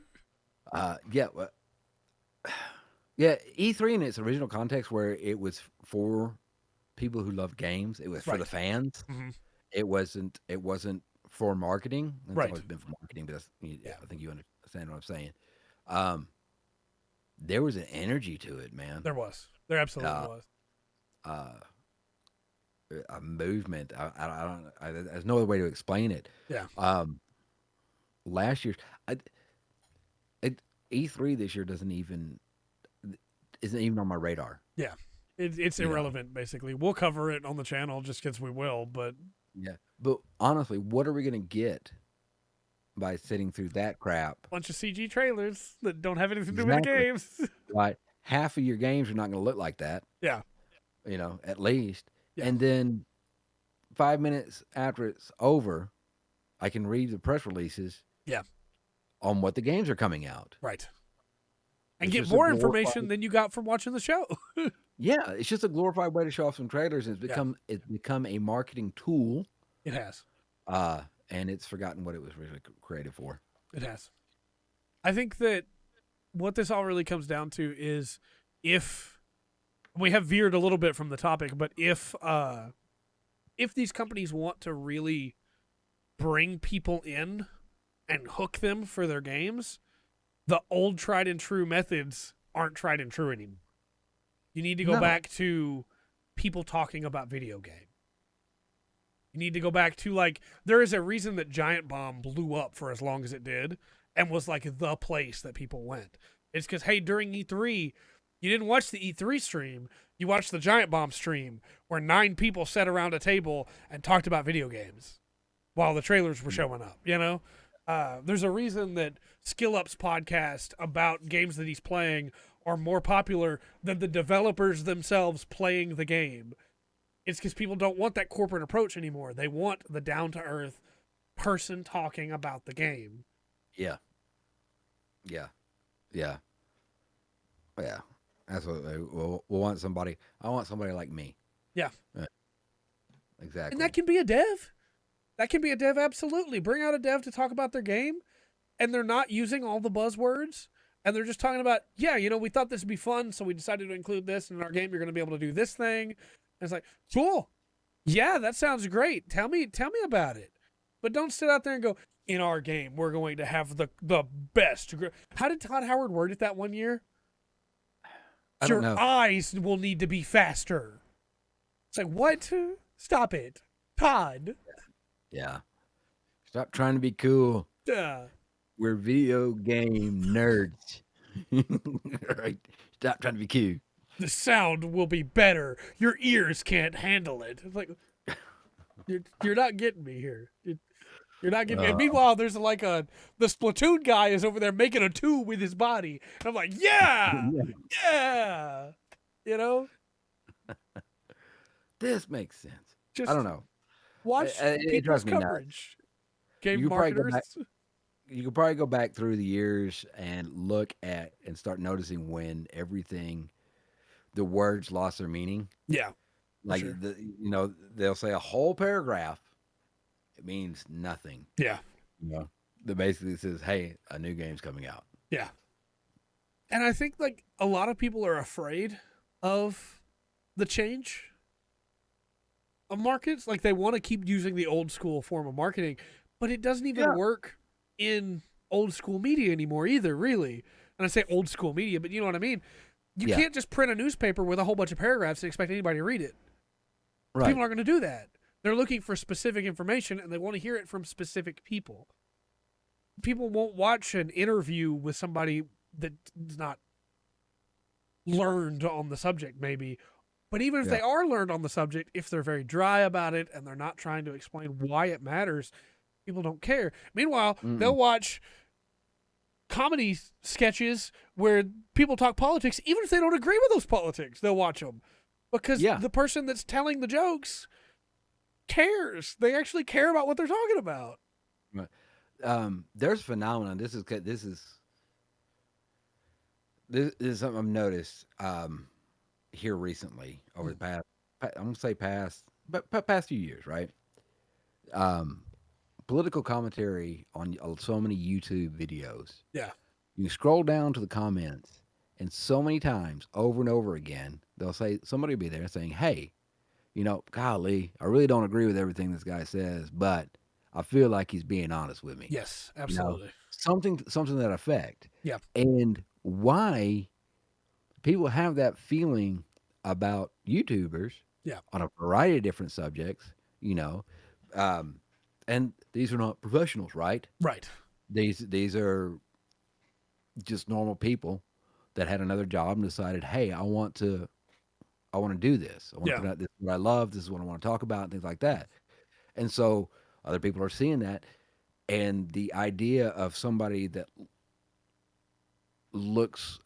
Yeah, yeah. E3 in its original context, where it was for people who love games, it was for Right. the fans. Mm-hmm. It wasn't for marketing. It's Right. always been for marketing, but Yeah. I think you understand what I'm saying. Um, there was an energy to it, man. There was. There absolutely Uh, was. uh, a movement. There's no other way to explain it. Yeah. Last year, I, E3 this year isn't even on my radar. Yeah. It's You know, irrelevant, basically. We'll cover it on the channel just because we will, but yeah. But honestly, what are we gonna get by sitting through that crap? bunch of CG trailers that don't have anything to do with the Exactly. games. Right. Half of your games are not gonna look like that. Yeah. At least. Yeah. And then 5 minutes after it's over, I can read the press releases. Yeah. On what the games are coming out. Right. And It's get just a more glorified- information than you got from watching the show. Yeah, it's just a glorified way to show off some trailers, and it's become a marketing tool. It has. And it's forgotten what it was really created for. It has. I think that what this all really comes down to is if we have veered a little bit from the topic, but if these companies want to really bring people in and hook them for their games, the old tried and true methods aren't tried and true anymore. You need to go back to people talking about video game. You need to go back to, like, there is a reason that Giant Bomb blew up for as long as it did and was like the place that people went. It's because, hey, during E3, you didn't watch the E3 stream. You watched the Giant Bomb stream where 9 people sat around a table and talked about video games while the trailers were showing up, There's a reason that Skill Up's podcast about games that he's playing are more popular than the developers themselves playing the game. It's because people don't want that corporate approach anymore. They want the down-to-earth person talking about the game. Yeah. Yeah. Yeah. Yeah. Absolutely. We'll want somebody. I want somebody like me. Yeah. Exactly. And that can be a dev. That can be a dev, absolutely. Bring out a dev to talk about their game, and they're not using all the buzzwords, and they're just talking about, we thought this would be fun, so we decided to include this in our game. You're going to be able to do this thing. And it's like, cool. Yeah, that sounds great. Tell me about it. But don't sit out there and go, in our game, we're going to have the best. How did Todd Howard word it that one year? I don't know. Eyes will need to be faster. It's like, what? Stop it. Todd. Yeah. Stop trying to be cool. We're video game nerds. Right? Stop trying to be cute. The sound will be better. Your ears can't handle it. It's like, you're not getting me here. You're not getting me. And meanwhile, there's like the Splatoon guy is over there making a 2 with his body. And I'm like, yeah. This makes sense. Just I don't know. watch people's me not. coverage. Game You could probably go marketers. You could probably go back through the years and look at and start noticing when the words lost their meaning. Yeah. Like sure. They'll say a whole paragraph. It means nothing. Yeah. That basically says, "Hey, a new game's coming out." Yeah. And I think like a lot of people are afraid of the change of markets. Like they want to keep using the old school form of marketing, but it doesn't even work in old school media anymore either, really. And I say old school media, but you know what I mean? You can't just print a newspaper with a whole bunch of paragraphs and expect anybody to read it. Right. People aren't going to do that. They're looking for specific information and they want to hear it from specific people. People won't watch an interview with somebody that's not learned on the subject, maybe. But even if they are learned on the subject, if they're very dry about it and they're not trying to explain why it matters, people don't care. Meanwhile, they'll watch comedy sketches where people talk politics, even if they don't agree with those politics, they'll watch them. Because the person that's telling the jokes cares. They actually care about what they're talking about. Right. There's a phenomenon. This is something I've noticed here recently over the past, I'm gonna say past few years, right? Political commentary on so many YouTube videos. Yeah. You scroll down to the comments, and so many times, over and over again, they'll say, somebody will be there saying, "Hey, golly, I really don't agree with everything this guy says, but I feel like he's being honest with me." Yes, absolutely. Something to that effect. Yeah. And why people have that feeling about YouTubers on a variety of different subjects, and these are not professionals, right? Right. These are just normal people that had another job and decided, hey, I want to do this. I want to put out this is what I love. This is what I want to talk about, and things like that. And so other people are seeing that, and the idea of somebody that looks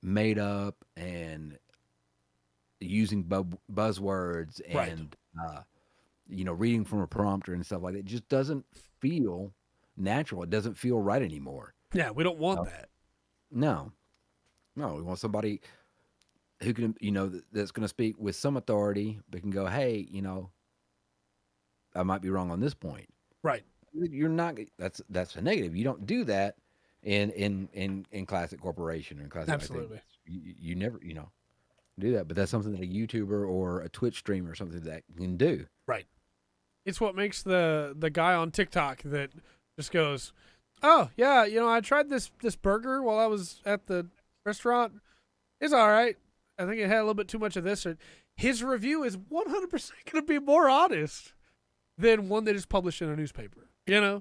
made up and using buzzwords and reading from a prompter and stuff like that just doesn't feel natural. It doesn't feel right anymore. Yeah, we don't want that. No, we want somebody who can, that's going to speak with some authority, but can go, hey, I might be wrong on this point. Right. You're not. That's a negative. You don't do that in classic corporation or in classic. Absolutely. You never, do that. But that's something that a YouTuber or a Twitch streamer or something that can do. Right. It's what makes the guy on TikTok that just goes, "Oh yeah, I tried this burger while I was at the restaurant. It's all right. I think it had a little bit too much of this." Or his review is 100% going to be more honest than one that is published in a newspaper. Yeah.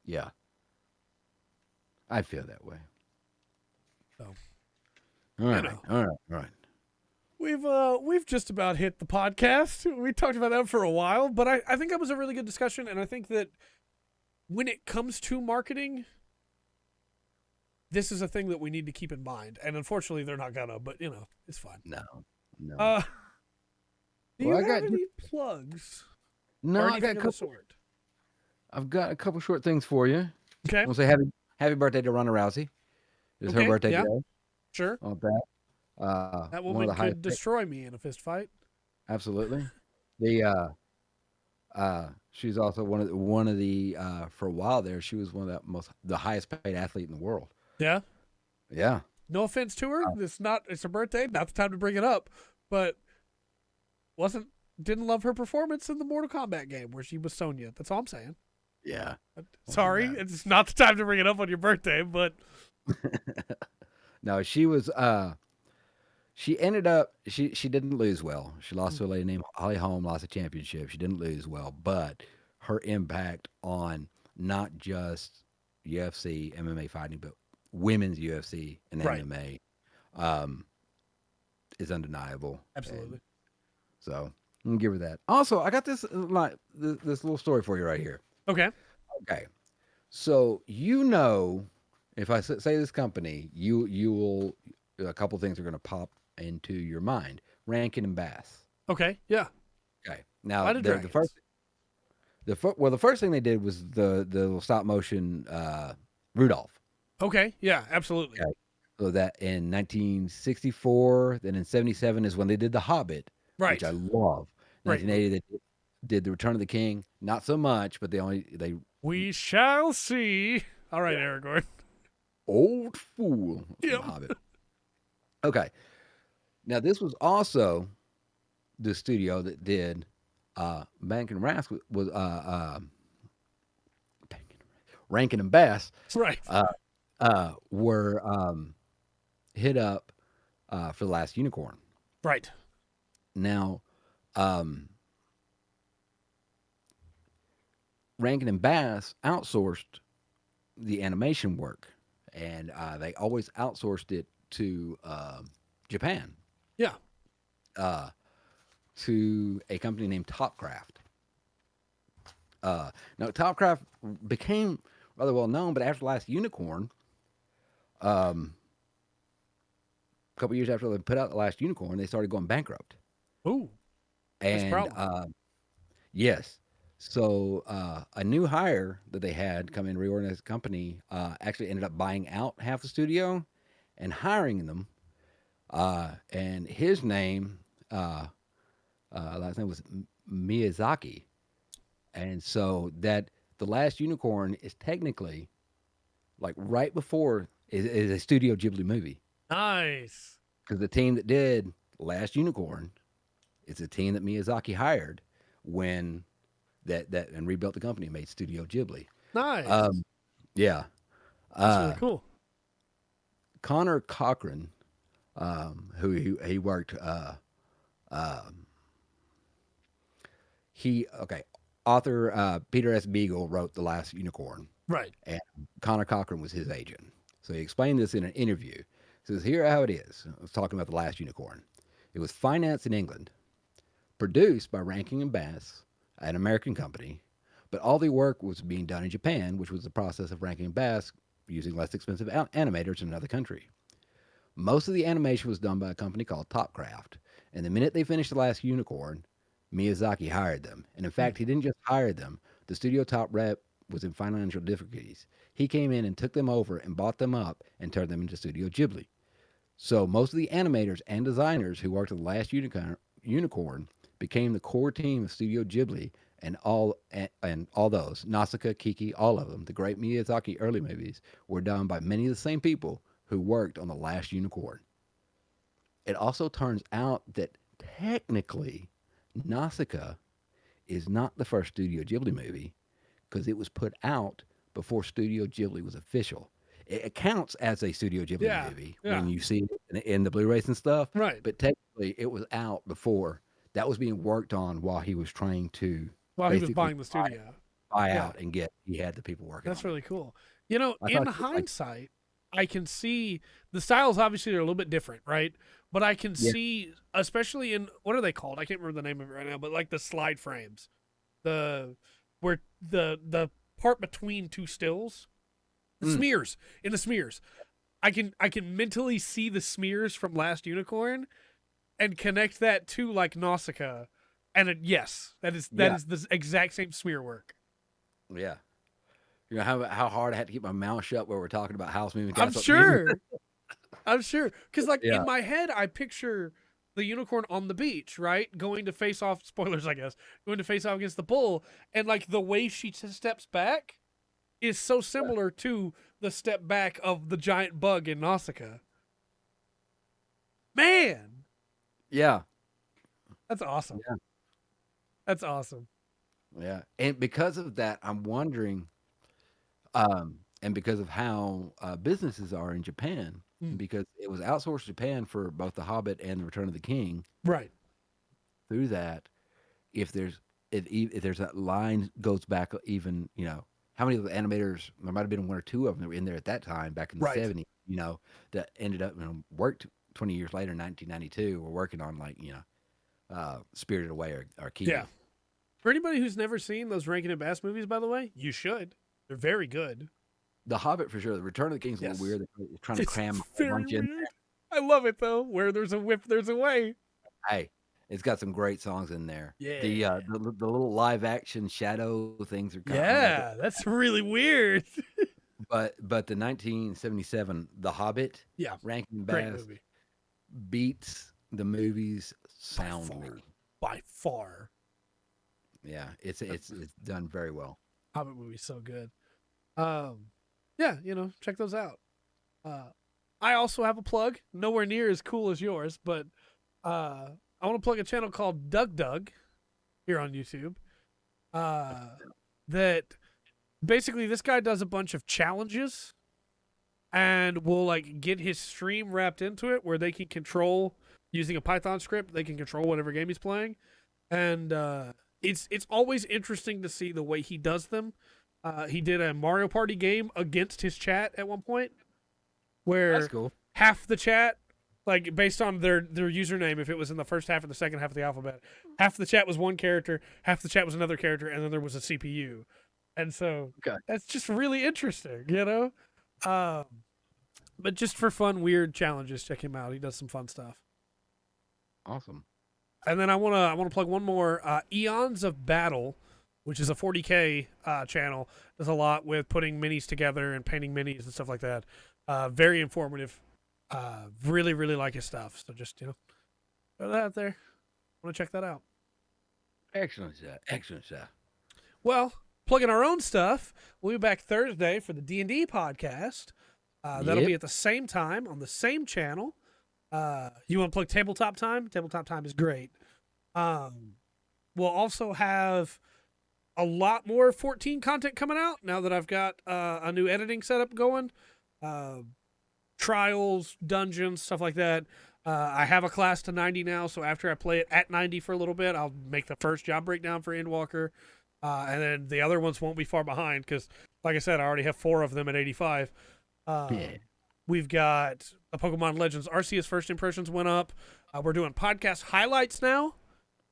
Yeah. I feel that way. So, all right. We've just about hit the podcast. We talked about that for a while, but I think that was a really good discussion, and I think that when it comes to marketing, this is a thing that we need to keep in mind. And unfortunately, they're not gonna, but it's fine. No. Do you have any plugs? No, I got a couple. I've got a couple short things for you. Okay. I'll say happy birthday to Ronda Rousey. It's her birthday today. Sure. On that. That woman could destroy me in a fist fight. Absolutely. She's also one of the for a while there, she was one of the highest paid athlete in the world. Yeah. Yeah. No offense to her. It's her birthday. Not the time to bring it up. But didn't love her performance in the Mortal Kombat game where she was Sonya. That's all I'm saying. Yeah. Sorry, it's not the time to bring it up on your birthday, but no, she was she ended up she didn't lose well. She lost to a lady named Holly Holm, lost a championship. She didn't lose well, but her impact on not just UFC, MMA fighting, but women's UFC and MMA is undeniable. Absolutely. And so I'm gonna give her that. Also, I got this little story for you right here. Okay. So if I say this company, you will a couple things are going to pop into your mind. Rankin and Bass. Okay. Yeah. Okay. Now the first thing they did was the little stop motion Rudolph. Okay. Yeah. Absolutely. Okay. So that in 1964, then in 77 is when they did The Hobbit, which I love. 1980 they did The Return of the King. Not so much, but we shall see. All right, Aragorn. Old fool. Yep. Hobbit. Okay. Now this was also the studio that did Bank and Rask was Rankin and Bass Right. uh, were hit up for the Last Unicorn. Right. Now, um, Rankin and Bass outsourced the animation work, and they always outsourced it to Japan, Yeah. uh, to a company named Topcraft. Now, Topcraft became rather well known, but after the Last Unicorn, um, a couple years after they put out the Last Unicorn, they started going bankrupt. Ooh, that's a And problem. yes, so a new hire that they had come in reorganize the company actually ended up buying out half the studio and hiring them. And his name, last name was Miyazaki, and so that the Last Unicorn is technically like right before is a Studio Ghibli movie Nice. because the team that did Last Unicorn is the team that Miyazaki hired when that and rebuilt the company and made Studio Ghibli. Nice. Um, yeah. That's really Uh, cool. Connor Cochran, who he worked, um, he okay. Author Peter S. Beagle wrote The Last Unicorn, Right. and Connor Cochran was his agent. So he explained this in an interview. He says, "Here how it is." I was talking about The Last Unicorn. It was financed in England, produced by Rankin and Bass, an American company, but all the work was being done in Japan, which was the process of Rankin and Bass using less expensive animators in another country. Most of the animation was done by a company called Topcraft, and the minute they finished The Last Unicorn, Miyazaki hired them. And in Hmm. fact, he didn't just hire them. The studio top rep was in financial difficulties. He came in and took them over and bought them up and turned them into Studio Ghibli. So most of the animators and designers who worked on The Last Unicorn became the core team of Studio Ghibli, and all those Nausicaa, Kiki, all of them, the great Miyazaki early movies, were done by many of the same people who worked on The Last Unicorn. It also turns out that technically Nausicaa is not the first Studio Ghibli movie because it was put out before Studio Ghibli was official. It counts as a Studio Ghibli Yeah. movie Yeah. when you see it in the Blu-rays and stuff, Right. but technically it was out before. That was being worked on while he was trying to While he was basically buying the studio. buy Yeah. out and get. He had the people working That's on it. really cool. You know, I in thought you would like. hindsight, I can see the styles obviously are a little bit different, right? But I can Yeah. see, especially in what are they called? I can't remember the name of it right now, but like the slide frames, the where the part between two stills, the Mm, smears in the smears. I can mentally see the smears from Last Unicorn and connect that to like Nausicaa, and yes, that yeah, is the exact same smear work. yeah. You know how hard I had to keep my mouth shut where we're talking about house moving I'm castle at the beginning. sure. I'm sure. Because, like, Yeah, in my head, I picture the unicorn on the beach, right? Going to face off, spoilers, I guess, going to face off against the bull. And, like, the way she steps back is so similar to the step back of the giant bug in Nausicaa. Man, yeah, that's awesome. yeah, That's awesome. yeah. And because of that, I'm wondering, and because of how businesses are in Japan, Mm, because it was outsourced to Japan for both The Hobbit and The Return of the King. right. Through that, if there's if there's that line goes back even, how many of the animators, there might have been one or two of them that were in there at that time back in the Right. 70s, that ended up, worked 20 years later in 1992, were working on like, Spirited Away or Yeah. Kiki. For anybody who's never seen those Rankin and Bass movies, by the way, you should. They're very good. The Hobbit for sure. The Return of the King's a little Yes. weird. They're trying to It's cram a whole very bunch in. weird. I love it, though. Where there's a whip, there's a way. Hey, it's got some great songs in there. The Yeah. the little live action shadow things are kind of, I don't know, Yeah, that's really weird. but the 1977 The Hobbit, Yeah, Rankin great Bass movie. beats the movies By far. soundly. By far. Yeah, it's done very well. Hobbit movie's so good. Um, yeah, check those out. I also have a plug, nowhere near as cool as yours, but I want to plug a channel called Doug here on YouTube. That basically this guy does a bunch of challenges and will like get his stream wrapped into it where they can control using a Python script. They can control whatever game he's playing, and it's always interesting to see the way he does them. He did a Mario Party game against his chat at one point, where That's cool. half the chat, like based on their username, if it was in the first half or the second half of the alphabet, half the chat was one character, half the chat was another character, and then there was a CPU. And so that's just really interesting, you know? But just for fun, weird challenges, check him out. He does some fun stuff. Awesome. And then I wanna plug one more. Eons of Battle, which is a 40K channel, does a lot with putting minis together and painting minis and stuff like that. Very informative. Really, really like his stuff. So just, throw that out there. Want to check that out. Excellent stuff. Excellent stuff. Well, plugging our own stuff, we'll be back Thursday for the D&D podcast. That'll be at the same time on the same channel. You want to plug Tabletop Time? Tabletop Time is great. We'll also have a lot more 14 content coming out now that I've got a new editing setup going. Trials, dungeons, stuff like that. I have a class to 90 now, so after I play it at 90 for a little bit, I'll make the first job breakdown for Endwalker. And then the other ones won't be far behind because, like I said, I already have 4 of them at 85. We've got the Pokemon Legends Arceus first impressions went up. We're doing podcast highlights now.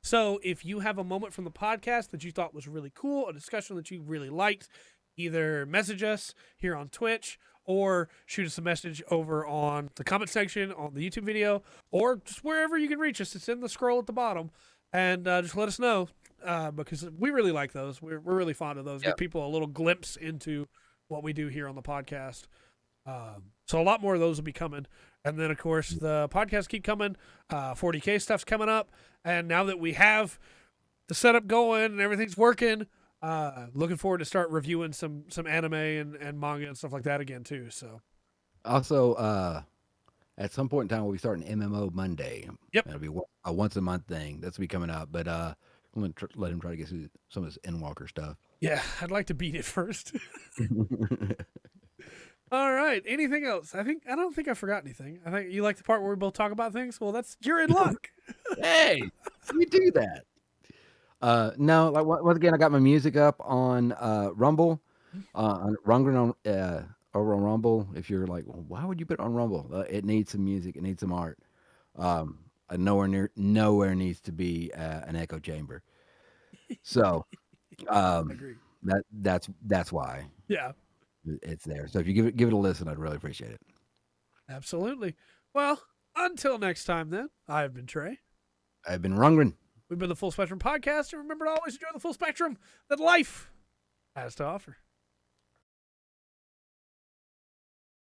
So if you have a moment from the podcast that you thought was really cool, a discussion that you really liked, either message us here on Twitch or shoot us a message over on the comment section on the YouTube video, or just wherever you can reach us. It's in the scroll at the bottom. And just let us know because we really like those. We're really fond of those. Give people a little glimpse into what we do here on the podcast. So a lot more of those will be coming. And then, of course, the podcasts keep coming. 40K stuff's coming up. And now that we have the setup going and everything's working, looking forward to start reviewing some anime and manga and stuff like that again, too. So, also, at some point in time, we'll be starting MMO Monday. Yep. It'll be a once-a-month thing. That's be coming out. But I'm going to let him try to get through some of this Endwalker stuff. Yeah, I'd like to beat it first. All right. Anything else? I don't think I forgot anything. I think you like the part where we both talk about things. Well, you're in luck. Hey, we do that. No, like once again, I got my music up on Rumble, on Rungren over on Rumble. If you're like, well, why would you put it on Rumble? It needs some music. It needs some art. Nowhere needs to be an echo chamber. So, Agree. that's why. Yeah. It's there. So if you give it a listen, I'd really appreciate it. Absolutely. Well, until next time then, I've been Trey. I've been Rungren. We've been the Full Spectrum Podcast, and remember to always enjoy the full spectrum that life has to offer.